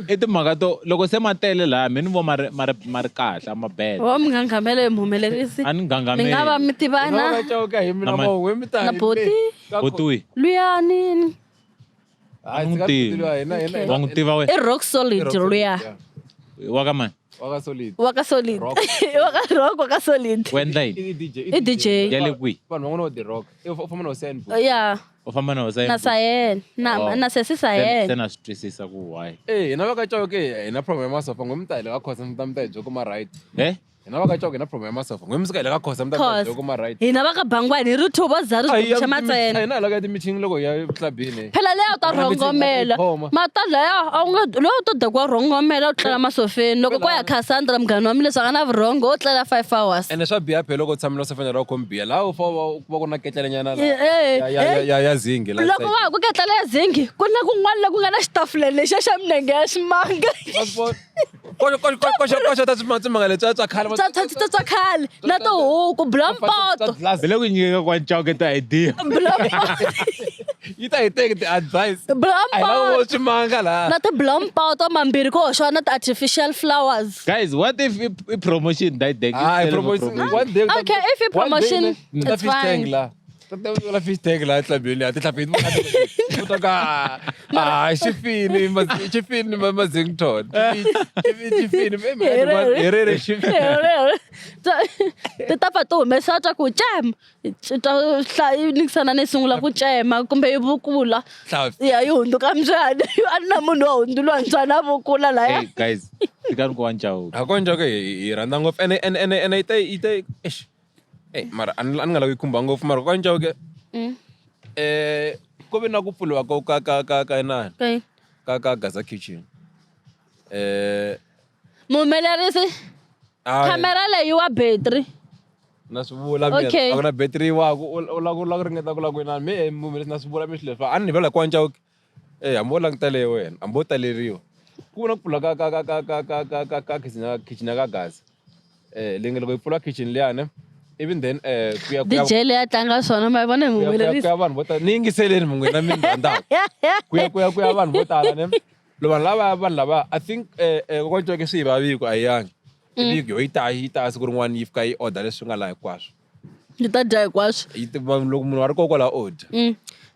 i timhaka to loko se ma tele laha mi ni vo ma ri kahle a ma bad wo mi ngangamele hi muhumelerisi a ni mi nga va ngangameli mi tivana Kwanchawo hi mina mo we mi ta. na boti botiwi luyani Ai N'wi tivi. wa n'wi tiva we i rock solid luya wa ka mani Waka solid. wa ka solid Rock. wa ka rock wa ka solid u endla yini i DJ ya le kwihi Vanhu van'wana The Rock. U famba na Usain Bolt. yeah u famba na na hosa sayen na sesi sayen se na swi twisisa ku why Hina va ka Chauke hina problem ya masofa ngwe mi ta ile ka khosa mi ta hi joko ma right. Hina va ka Chauke hina problem ya masofa ngwe mi suka ile ka khosa mi ta hi cause joko ma right. hina va ka bangwani hi ri two vo za ri swikombixa matsena Hina la ka ti meeting loko ya clubini. phela leyo ta Mara mi tshika rhongomela yi khoma. mata leyo a wu nga loyo to dekiwa rhongomela u tlela masofeni loko ko ya Cassandra munghana wa mi leswi a nga na vurhongo u tlela 5 hours Ene swa biya phela loko u tshamile sofeni ra kombiya la u fa va ku na ketlele nyana la. Eh, Ya zingi la. loko wa ha ku ketlela ya zingi ku na kun'wana leku nga na xitafuleni lexiya xa minenge ya ximanga Koxa ta tsimanga le tsa khale. tsa khale na tihuku bulampoto hi le ku nyikeka kwa ncauke ta idea Yi ta hi teki ti advice. Ai la bulampoto wo tsimanga la. na tibulampoto mambirhi ku hoxiwa na ti-artificial flowers guys what if i promotion that day Ah, promotion. One day. Okay, if you promotion, it's fine. La fish tank la tlabini ati tlapini. Kutoka xifini Mazington. Xifini herere xifini. ti ta pfa ti humesa twa ku cema ta nikisana ni sungula ku cema kumbe yi vukula Hlapi. ya yi hundzuka mbyana a ni na munhu wa hundzuluwa ntswana a vukula laya hey guys fikani ku wa ncauke Hakonja ke hi rhandza ngopfu ene ite eish. Mara ani nga lavi ku khumba ngopfu mara kwanja ke ku ve na ku pfuriwa ka inani Okay. ka Gaza Kitchen. muhumelerisi Ai, khamera leyi wa battery na swivula Okay. a ku na battery wako u la ku ringeta ku la ku inani me mumi leswi na swivula mi swileswi a ni vela kwa ncauki hambi wo langutele wena hambi wo taleriwa ku na ku pfula ka kitchen ya ka gaza leyi loko yi pfula kitchen liyani even then ku ya DJ leyi a tlanga swona ma vona hi ku humelerisa ya vanhu vo tala ni yingiseleni munghwina mi rhandzaka ku ya vanhu vo tala ne vanhu lava I think kokwancoke swi hi vaviko a hi yangi iviko yo yi ta siku rin'wana yi fika yi order leswi nga laha hinkwaswo ni ta dya hinkwaswo loko munhu a ri kokwala order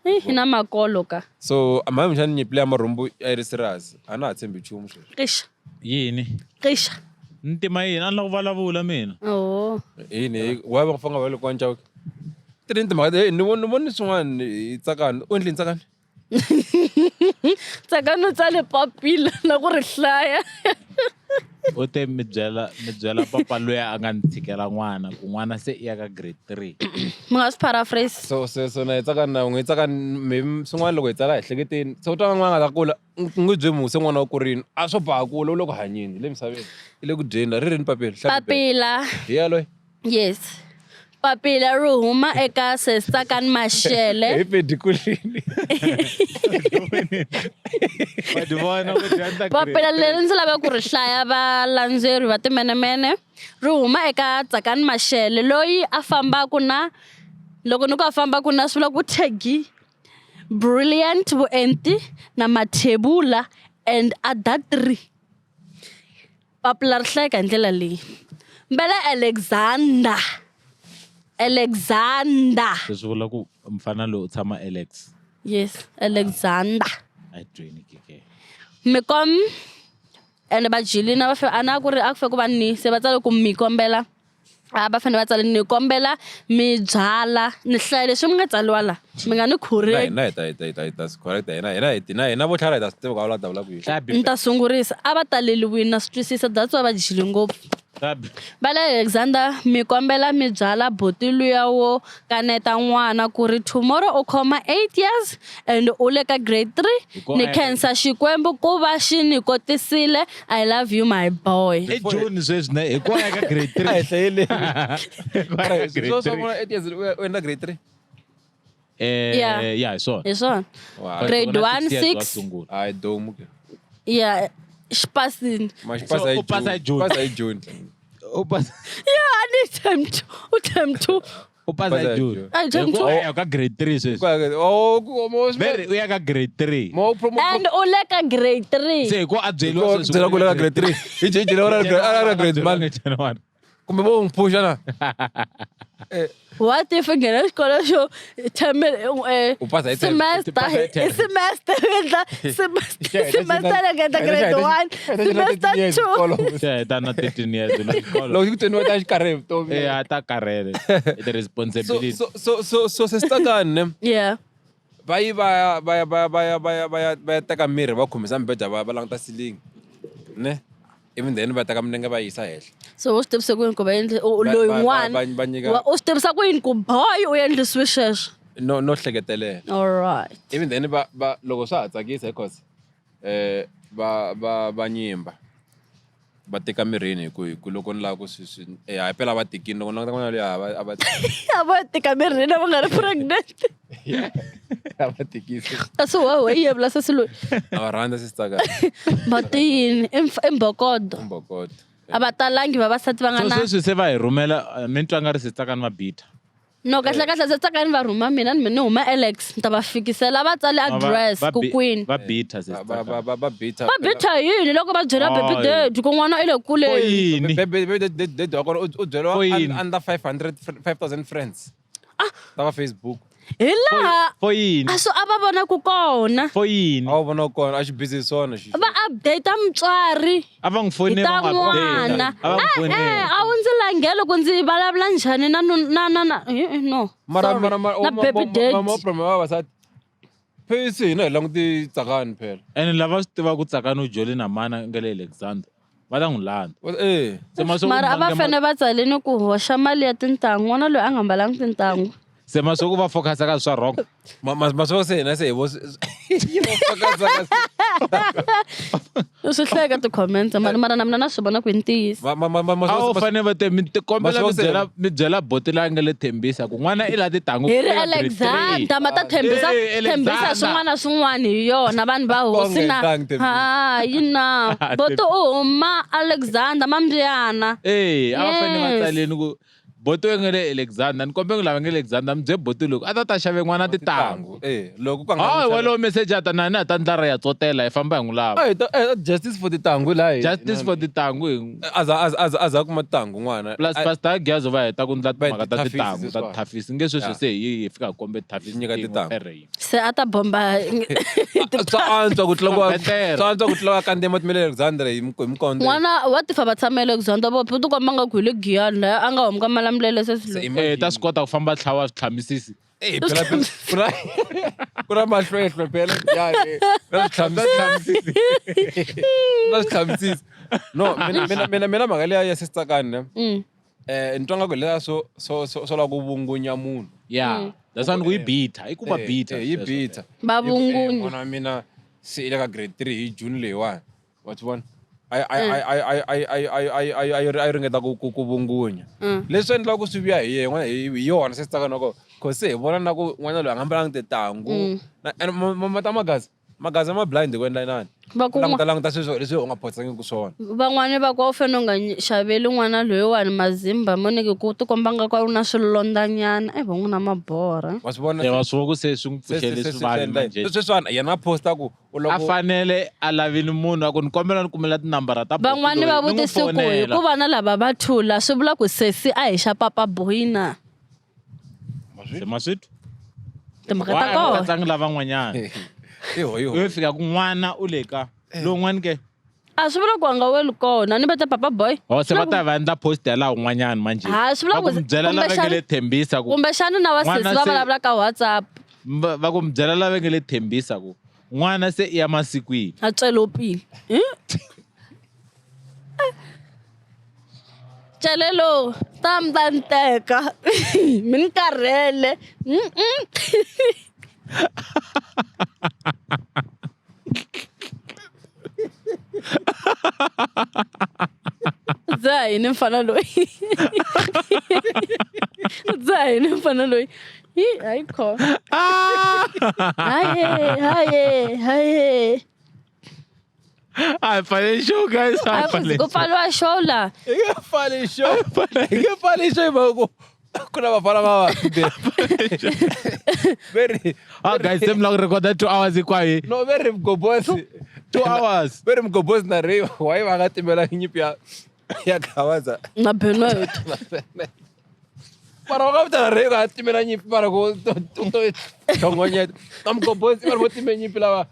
hi na makolo ka so mhani xani nyipile ya marhumbu a yi ri serious a na ha tshembi nchumu sweswi qixa yini qixa ntima yini a ni la ku vulavula mina yini wa va fanga va le kwancauki tiri ni timhaka ni voni swin'wana hi tsakani u endleni tsakani tsakano tsale papila na ku ri hlaya u te mi byela papa loyi a nga ni tshikela n'wana ku n'wana se i ya ka grade 3 mi nga swi paraphrase so na hi tsakani na n'wi hi tsakani maybe swin'wana loko hi tsaka hi hleketeni se u twa n'wana nga ta kula nge bye mu se n'wana wa kurini a swo baha kula u le ku hanyeni le misaveni i le ku dyeni ri rini papila hi yaloye yes papila ri huma eka sesakani Mashele hi pedikulini papila leri ndzi lava ku ri hlaya valandzeri va timenemene ri huma eka Tsakani Mashele loyi a fambaku na loko ni ku a fambaku na swi vula ku Taggy Brilliant Vuenti na Mathebula and Adatri papila ri hlayeka hi ndlela leyi Mbele Alexander leswi vula ku mfana loyi u tshama Alex yes Alexander a join kike mikom ene va jilina va ana ku ri a ku fe ku va ni se va tsale ku mi kombela a va fanele va tsale ni kombela mi byala ni hlaya leswi mi nga tsaliwa la mi nga ni khureki na hi ta correct hina vo tlhela hi ta swi tiva ka va la davula ku yini ni ta sungurisa a va taleliwini na swi twisisa that's why va jile ngopfu va le Alexander mi kombela mi byala boti luya wo kaneta n'wana ku ri tomorrow u khoma 8 years and u le ka grade 3 ni khensa Xikwembu ku va xi ni kotisile I love you my boy e June sweswi na hi ku ya ka grade 3 a hi hlayeleni so vona 8 years u endla grade 3 yeah so hi swona grade 1 6 hayi domu ke yeah xipasini mas So, u pasa hi June. pasa hi June u pasa yeah I need time to u pasa hi June Ai, June Hi ku ya ka grade 3 sweswi very u ya ka grade 3 and u le ka grade 3 se ku a byeliwa sweswi byela ku le ka grade 3 hi jejile ra grade man kumbe vo n'wi phusha na what if ngena xikolo xo U pasa hi 10. semester ngeta grade 1 semester 2 se ta na 13 years na xikolo loko xi ku tseniwa ta xikarhi vutomi e a ta karele the responsibility so se Tsakani ne yeah va yi va ya teka mirhi va khomisa mbedya va languta silingi ne even then va teka milenge va yisa henhla so u swi tivisa ku yini ku va endle loyi n'wana va nyika u swi tivisa ku yini ku boy u endlisiwe sweswo no hleketelela alright even then va loko swa ha tsakisa because va nyimba va teka mirhini hi ku loko ni lava ku hayi phela va tikini loko ni languta n'wana loyi a va a va teka mirhi na va nga ri pregnant a va tikisi kasi wa yevula sesi loyi a va rhandza se Tsakani matini embokodo mbokoto a va talangi vavasati va nga so na sweswi se va hi rhumela mi twa nga ri se Tsakani va bita no kahle se Tsakani va rhuma mina ni huma Alex ni ta va fikisela va tsale address ku kwini va bita se va bita va bitha yini loko va byela baby daddy ku n'wana i le kule yini dedi wa kona u byeriwa under 5,000 friends ta va Facebook hi laha for yini a swo a va vona ku kona for yini a wu vona kona a xi busy swona xi va update mutswari a va n'wi hi fonela ta n'wana a va n'wi fonela a wu ndzi langela ku ndzi vulavula njhani na no mara na baby daddy maproblem va vasati phesi hina hi languti Tsakani phela ene lava swi tiva ku Tsakani u jole na mana nga le Alexander va ta n'wi landa se mara a va fanele va tsaleni ku hoxa mali ya tintangu n'wana loyi a nga mbalanga tintangu se masoko va focus ka swa wrong Masoko se na se hi vo swi hleka ti-comments mara na mina na swi vona ku i ntiyiso a wu fane va te mi kombela mi byela boti la nga le Thembisa ku n'wana i la titangu hi ri Alexander ma ta thembisa swin'wana na swin'wana hi yona vanhu va hosi na yina boto u huma Alexander Mambyana a va fane va tsaleni ku boto nga le Alexander ni kombe ku lava nga le Alexander mi bye boto loko a ta xave n'wana titangu loko ka walo message ata na ta ndlara ya tsotela hi famba hi n'wi lava justice for titangu la justice for titangu aza kuma titangu n'wana plus pastor Gyazo va heta ku ndla timhaka ta titangu ta thafisi nge sweswo se hi fika hi kombe thafisi nyika titangu se a ta bomba swa antswa ku tlanga kandema timele Alexander hi mkonde n'wana wa tifa va tshamela Alexander vo tu komba nga ku hi le Giyani la a nga humi ka malamulele se swilo ta swi kota ku famba tlhawa swi tlhamisisi ku na mahlwehlwe phela na switlhamisisi no mina mhaka leya ya sesitsakani ni twa nga ku leya swo lava ku vungunya munhu that's why ku yi bita i ku va bita yi bita va vungunya n'wana wa mina se ile ka grade 3 hi June leyiwani wa swi vona a ringeta ku vungunya leswi endlaka ku swi vuya hi yena hi yona se tsakana ko cause hi vona na ku n'wana loyi a nga mbalanga titangu mata magazi ma blind ku endla inani languta sweswo leswi u nga photsangiku swona van'wani va ku u fane u nga xaveli n'wana loyiwani mazimba moneke ku ti kombanga ku na swilondanyana van'wana maborha wa swi vona va swi ku se swi n'wi pfuxele swivangi sweswiwani yena a posta ku a fanele a lavini munhu a ku ni kombela ni kumela tinambara ta van'wani va vutisi ku hikuva na lava va thula swi vula ku sesi a hi xa papa boyina maswithu timhaka ta kona vatlangi lava n'wanyana u fika ku n'wana u le ka lowun'wani ke a swi vula ku a nga weli kona ni vete papa boy se va ta va endla post ya laha un'wanyana manje swi vula ku mi byela lava nge le Thembisa ku kumbexani na wa sesi va vulavula ka WhatsApp va ku mi byela lava nge le Thembisa ku n'wana se i ya masikwini a tswelopile celelo tam ta nteka mi ni karhele za yini mfana loyi za yini mfana loyi ayikho haye I find show guys ku pfaliwa show la fale show kuna vafana va very guys them long record 2 hours ikwaye no very mgobosi 2 hours very mgobosi na rei why va nga timela nyimpi ya Gawaza na Benoit para va nga rei ga timela nyimpi para ku tongonyeta mgobosi va timela nyimpi lava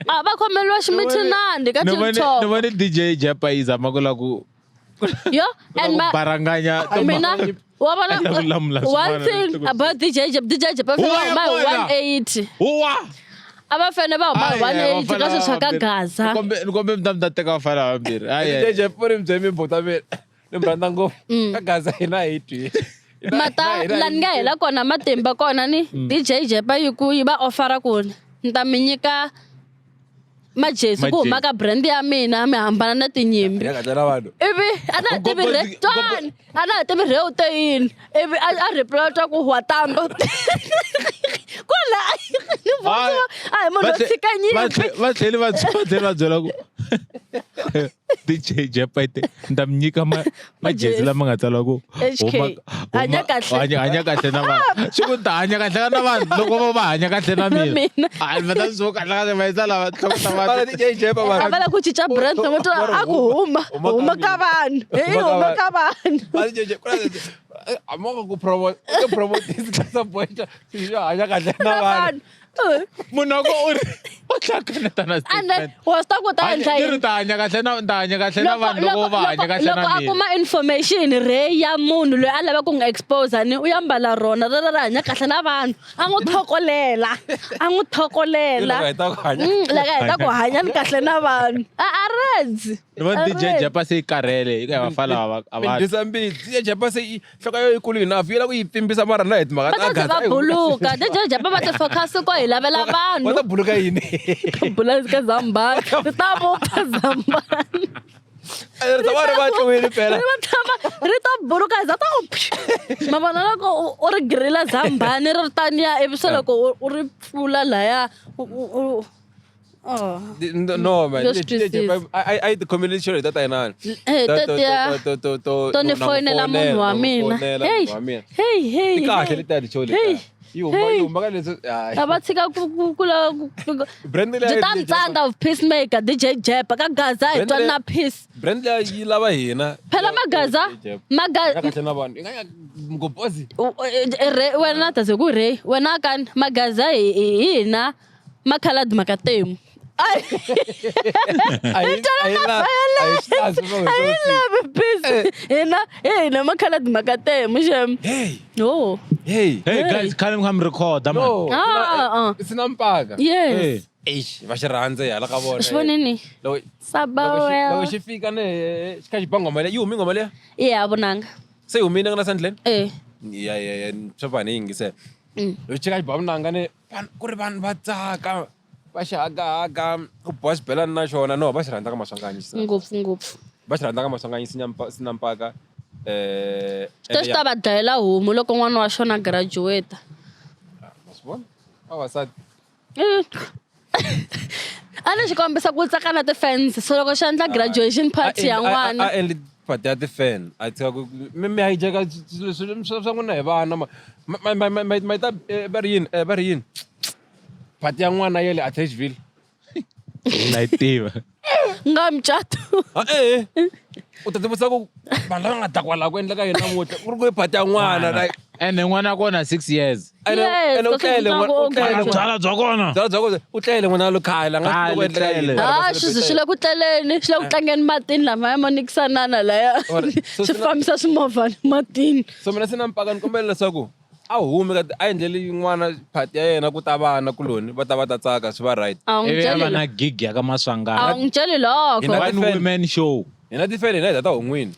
va khomeliwa ximithinandi ka TikTok no vone DJ Jepa izama ku yo and baranganya mina one thing about DJ Jepa my 180 ava fane va huma 180 ka swilo swa ka Gaza ni kombe mta teka vafana vambirhi DJ Jepa ri mbyemi bota mina ni mranda ngopfu ka Gaza hina hitwi mata la nga hela kona matimba kona ni DJ Jepa yi va offera ku ni ta mi nyika majesi ku huma ka brand ya mina mi hambana na tinyimpi ivi ana tivi retwan ana tivi reutein ivi a replota ku huatambo kola ai mo tsika nyimpi va tlheli va byela ku DJ Jepa ndamnyika majesi lama nga tsala ku hanya kahle na vanhu swi ku ta hanya kahle na vanhu loko va hanya kahle na mina a va ta swo kahle va isa lava tlhokota DJ Jepa a va la ku cinca brand ngoto a ku huma ka vanhu huma ka vanhu DJ Jepa amoko ku promote this ka support si hanya kahle na vanhu munhu ko o hlakana na ande statement wa swi ta ku ta endla ni yini? ri ta hanya kahle na vanhu loko va hanya kahle loko na a mina kuma information ya munhu loyi a lava ku n'wi expose ni u ya mbala rona ri hanya kahle na vanhu a n'wi thokolela Loko hi ta ku hanya. laka heta ku hanya ni kahle na vanhu a redzi ni vona DJ Jepa se yi karhele eka vafana a va Mindisa mbitsi ya japa se nhloko yo yikulu enough yi la ku yi pfimbisa mara na hi timhaka va ta ze va buluka dejejepa va ti focus ko hi lavela va vanhu ta buluka yini bula ka zambani ri ta vuka zambani ta va ri va tluwile phela ri ta buluka za ta ma vona loko u ri grilla zambani ri taniya ivi se loko u ri pfula laya no man Just receive. I the community that I know to ni foyinela munhu wa mina hey ti kahle leti a ti choli yi huma ka leswi a va tshika brand byi ta ntsandza of peacemaker DJ Jepa ka gaza hi twa na peace brand leyi yi lava hina phela magaza kahle na vanhu ingaya mgobozi wena ta ze ku re wena kan magaza hi hina makhaladi makatemu I love peace. Hina makhaladi makatemu shem. Oh. hey guys khale mi kha mi record man sina mpaka Yes. eish va xi rhandza hi hala ka vona Swonini. loko Sabawela. xi fika ne xi kha xi ba ngoma leyi yi humi ngoma leya Yeah, bonanga. se yi humile nga na sandleni Eh. ya swa va ni yingisela loko xi kha xi ba vunanga ne ku ri vanhu va tsaka va xi hagahaka ku boha xibelani na xona no va xi rhandza ka maswanganyisi Ngopfu. va xi rhandza ka maswanganyisi sina mpaka Swi ta va dlayela homu loko n'wana wa xona graduate. masivona vavasati A ni xi kombisa ku tsaka na ti-fans so loko xi endla graduation party ya n'wana. a endli party ya ti-fan a tshika ku mi hijacka swilo swa n'wina hi vana ma yi ta va ri yini party ya n'wana ya le Atteridgeville na yi tiva Nga mucato. u ta tivutisa ku vanhu lava nga ta kwala ku endleka yini namuntlha ku ri ku party ya n'wana like ene n'wana kona 6 years Yes, u tlele byala bya kona u tlele n'wana lo khayela nga Khale, loko endleka yini Ah, xi le ku tleleni xi le ku tlangeni matini lamaya ma nikisanana laya swi fambisa swimovha matini. so mina sina mpaka ni kombela leswaku a hume a endleli yin'wana party ya yena ku ta vana kuloni va ta tsaka swi va right A wu n'wi ivi ya va byeli na loko. gig ya ka A Maswangana wu n'wi byeli loko. Hina- one women show hina tifele hina hi ta hon'wini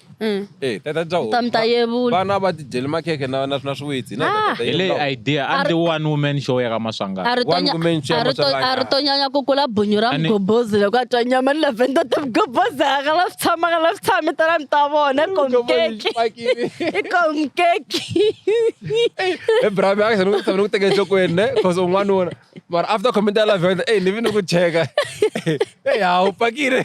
tata Ta mi ta yevula. vana va tidyeli makhekhe na swiwitsi hi leyi idea a ndi one woman show ya ka Maswangana A ri to One nya- woman chair a ri to- Maswangana. a ri to nyanya ku kula bunyu ra Ani- mgobozi loko a twa nyama ni lavenda ta mgobozi a nga la swi tshami tala mi ta vona konkeki i konkeki ebrami a ku teke enhlokweni ne cause un'wanuna mara after comment ya lavenda ni vi ni ku cheka hawu pakile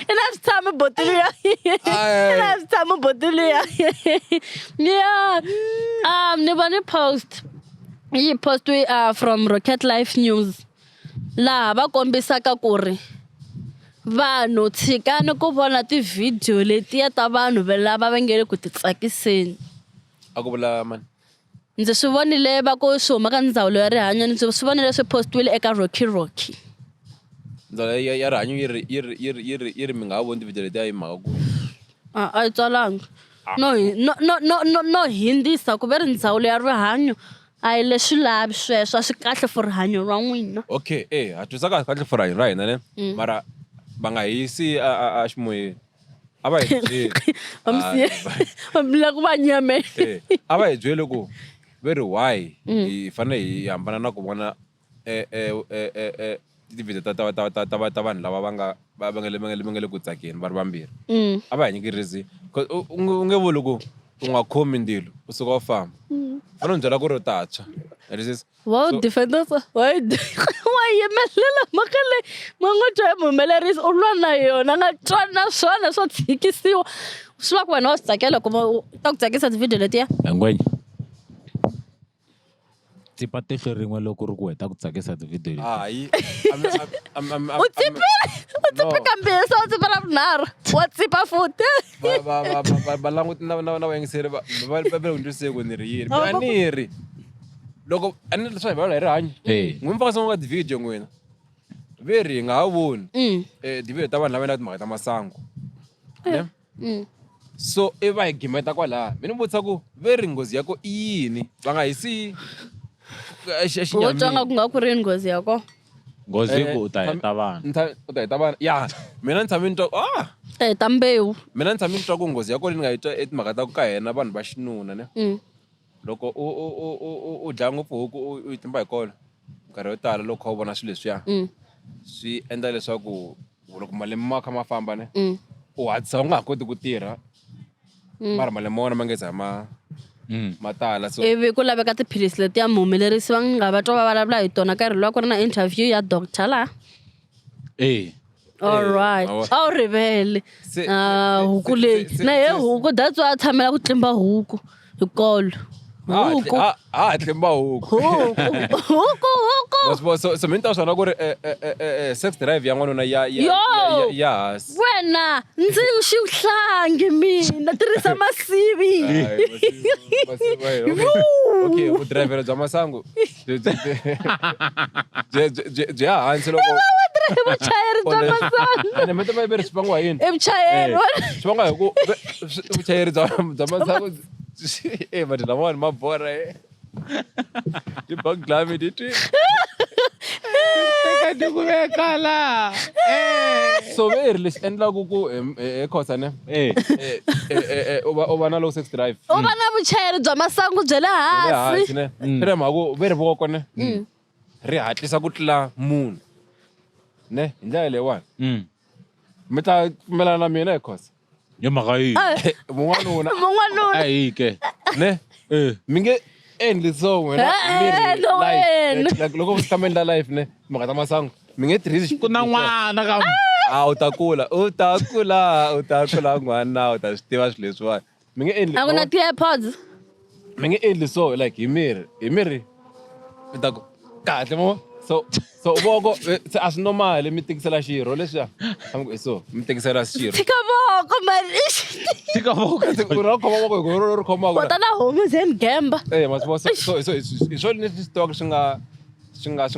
i na swi tshami botile ya i na swi tshami botile ya yeah ni va ni post yi postiwe from Rocket Life News laha va kombisaka ku ri vanhu tshikani ku vona tivhidiyo letiya ta vanhu lava va nge le ku titsakiseni. a ku vula mani Ndzi swi vonile va ku swi huma ka ndzawulo ya rihanyo ndzi swi vonile swi postiwile eka Rocky. ndzawulo ya rihanyo yi ri mi nga ha voni tivhidiyo letiya hi mhaka ku A yi tswalanga. No hindzisa ku ve ri ndzawulo ya rihanyo a yi leswi lavi sweswo a swi kahle for rihanyo ra n'wina. okay ha twisa kahle for rihanyo ra hina ne mara va nga hisi a ximoyeni a va hi byeli Vamila ku va nyame. a va hi byeli ku very why hi fanele hi hambana na ku vona tivhidiyo ta vanhu lava va nga le ku tsakeni va ri vambirhi a va hi nyiki reason u nge vuli ku u nga khomi ndilo u suka u famba fanele u byela ku ri u ta tshwa Wa u defenda wa yemelela mhaka leyi ma ngo twa hi muhumelerisi u lwa na yona nga twani na swona swo tshikisiwa swi va ku wena wa swi tsakela ku ta ku tsakisa tivhidiyo letiya. ngwenya tsipa tihlo rin'we loko ri ku heta ku tsakisa tivhidiyo hayi U tsipile kambirhi se u tsipela vunharhu wa tsipa futi. va languti na vayingiseri va le ku ndliseni ku ni ri yini mina ni ri loko a ni leswi hi vulavula hi rihanyo n'wi mi fakisa ka ti-video n'wina ve ri hi nga ha voni ti-video ta vanhu lava endlaka timhaka ta masangu ne so i va hi gimeta kwalaha mi ni vutisa ku ve ri nghozi ya ko i yini va nga hi siyi wo twanga ku nga ku ri nghozi ya ko nghozi ku u ta heta vana u ta heta vana ya mina ni tshame ni twa ta heta mbewu mina ni tshame ni twa ku nghozi ya ko leyi ni nga yi twa etimhaka ta ku ka hina vanhu va xinuna ne loko u dlaya ngopfu huku u yi timba hi kolo nkarhi yo tala loko kha u vona swilo leswiya swi endla leswaku loko malembe ma kha ma famba ne u hatlisa u nga ha koti ku tirha mara malembe ma wona ma nge za ma tala so ivi ku laveka tiphilisi letiya muhumelerisi va nga va twa va vulavula hi tona nkarhi luwa ku ri na interview ya doctor laha alright a wu rivele huku leyi na he huku that's why a tshamela ku tlimba huku hi kolo huku tlimba huku so mi ni ta swona ku ri sex drive ya n'wanuna ya hasi wena ndzi xihlangi mina tirhisa masivi okay vudrivhelo bya masangu byi ya hansi loko vuchayeri bya masangu ene mi ta ma veri swi vangiwa yini i vuchayeri swi vangiwa hi ku vuchayeri bya masangu vanhu lamawani ma borha tibanglami titwi so veri lexi endlaku ku ekhosa ne u va na low sex drive u va na vuchayeri bya masangu bya le hansi ne swi ri mhaku veri voko ne ri hatlisa ku tlula munhu ne hi ndlela leyiwani mi ta pfumelana na mina ekhosa hi mhaka yihi mun'wanuna ayike ne mi nge endli so wena loko swi kamendla life ne mhaka ta masangu mi nge tirhisi ku na n'wana ka u ta kula n'wana u ta swi tiva swilo leswiwani mi nge endli a ku na ti-airpods mi nge endli so like hi miri mi ta ku kahle mo so voko se a swi normali mi tikisela xirho leswiya so mi tikisela xirho tshika voko mani tika voko u ra khoma voko hi ri khomaka kota na homu zen gemba ma swi vona so hi swona leswi swi tivaka swi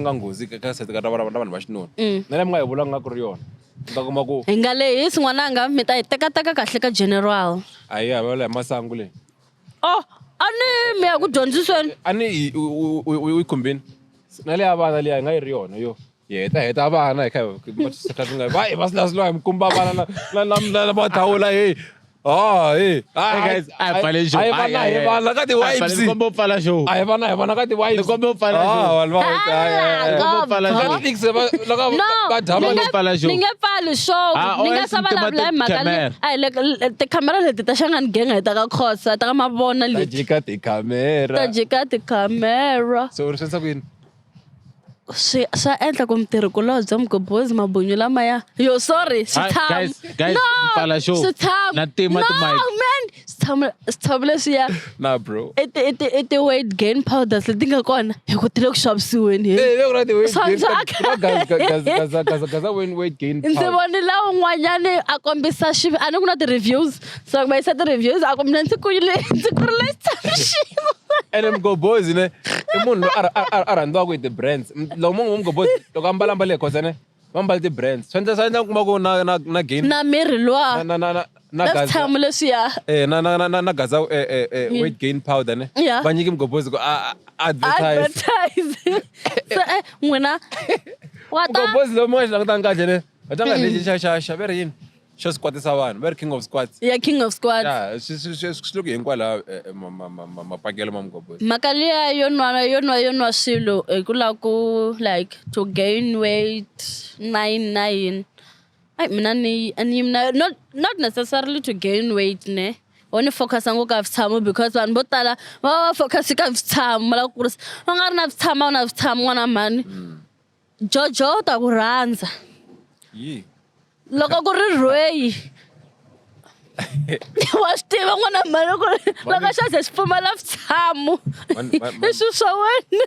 nga nghozi ka sete ka vanhu va xinuna na le mi nga hi vulanga nga ku ri yona mi ta kuma ku hi nga lehisi n'wananga mi ta hi tekateka kahle ka general a hi havela hi masangu leyi a ni mi ya ku dyondziseni a ni u yi khumbini na le ya vana leyi nga yi ri yona yo hi heta vana hi kha va silasiliwa hi mikumba vana na mathawula vana ka ti-wipes kombo pfala show a hi vana ka ti-wipes kombo pfala show ni nge pfali show ni nga sa vulavula hi mhaka leyi tikhamera leti ta xangani genga hi ta ka khosa ta ka mavona leti ta jika tikhamera so u ri swendisa ku yini swa endla ku mitirhi kulobye mugobhozi mabunyu lamaya yo sorry guys pfala show na tima switshamo leswiya na bro i ti-weight gain powders leti nga kona hi ku tile ku xavisiweni ndzi vonile un'wanyani a kombisa a ni ku na ti-reviews so ku va yisa ti-reviews a ku mina ndzi kurile xitshamo xin'we ene mugobhozi ne i munhu loyi a rhandziwaka hi ti-brands loko munhu mugobhozi loko ambala le khosa ne va mbala ti-brands swi endla kuma ku na gain na miri luwa na switshamo leswiya na gaza weight gain powder ne va nyiki mugobhozi ku advertise so n'wina mugobhozi lowu mi nga xi langutanga kahle ne va tanga lexi xa ve ri yini xo squatisa vanhu ve ri king of squats king of squats swi loko hinkwalaha mapakelo ma mugobhozi mhaka liya yo nwa swilo hi ku lava ku like to gain weight 9 mina not necessarily to gain weight ne o ni focus ngopfu ka switshamo because vanhu vo tala va focus ka switshamo ma lava ku kurisa va nga ri na switshamo a wu na switshamo n'wana mani jojo u ta ku rhandza loko ku ri rhweyi wa swi tiva n'wana mani loko xa ze xi pfumala switshamo i swilo swa wena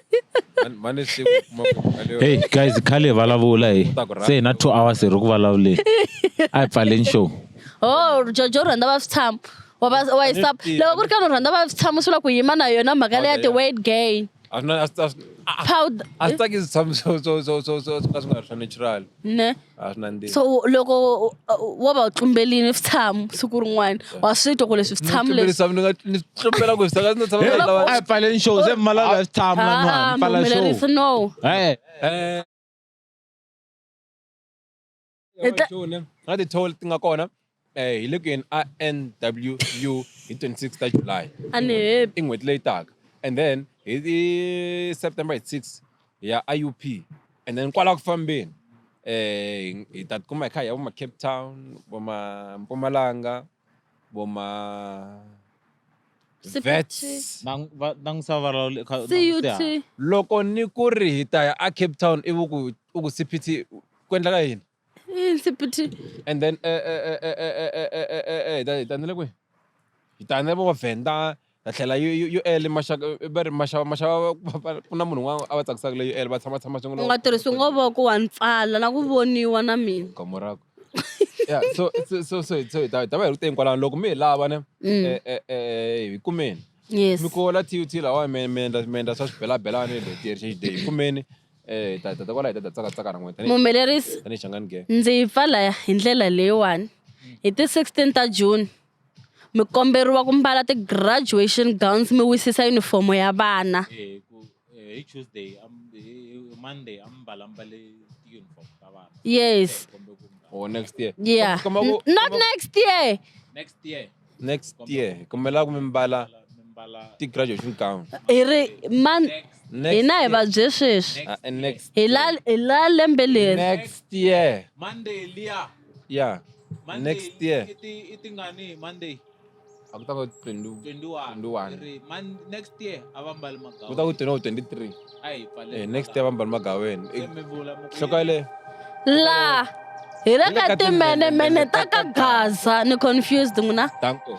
hey guys khale hi vulavula se hi na 2 hours hi ri ku vulavuleni a hi pfaleni show jojo u rhandza va switshamo wa loko ku ri karhi u rhandza va switshamo swi vula ku yima na yona mhaka leya ti-weight gain powder a swi tsakisi tshama swo ka swi nga ri swa natural ne a swi nandzihi so loko wo va u tlumbelini switshamo siku rin'wana wa swi twa ku leswi switshamo leswi ni tlumbela ku swi ni tshama ni lava Ay, phaleni show se malala ya swithamu lan'wana phala muhumelerisi show no na ti-toll ti nga kona hi le ku yeni a NWU hi 26 ta July a ni hepi i n'hweti leyi taka and then hi September hi 6 ya IUP and then kwala ku fambeni hi ta tikuma hi kha hi ya voma Cape Town voma Mpumalanga voma Vets nangisavala CUT loko ni ku ri hi ta ya a Cape Town ivi ku CPT ku endleka yini insipiti and then hi ta nile kwihi hi ta nile vo Venda ta tlhela UL va ri maxava ku na munhu un'wana a va tsakisaka le UL va tshama u nga tirhisi ngova ku wa pfala na ku voniwa na mina gomo rako yeah so hi ta va hi ri teni kwalano loko mi hi lava ne hi kumeni yes mi kola TUT lawa mi endla swa swibelabelani le Heritage Day hi kumeni ta kwala hi ta tsaka na n'wina muhumelerisi tani Shangani Gang ndzi yi pfala hi ndlela leyiwani hi ti 16 ta June mi komberiwa ku mbala ti-graduation gowns mi wisisa yunifomo ya vana hi Tuesday Monday ambala uniform ta vana yes or next year yeah not next year next year kombela ku mi mbala mbala ti-graduation gown hi ri hina hi va bye sweswi next hi la lembe leri next year Monday liya yeah next year itingani Monday a ku ta va 21 next year avambali ku ta ku 23 ay pale next year va mbala magaweni mi vula hloka le la hi le ka timenemene ta ka Gaza ni confused n'wina danko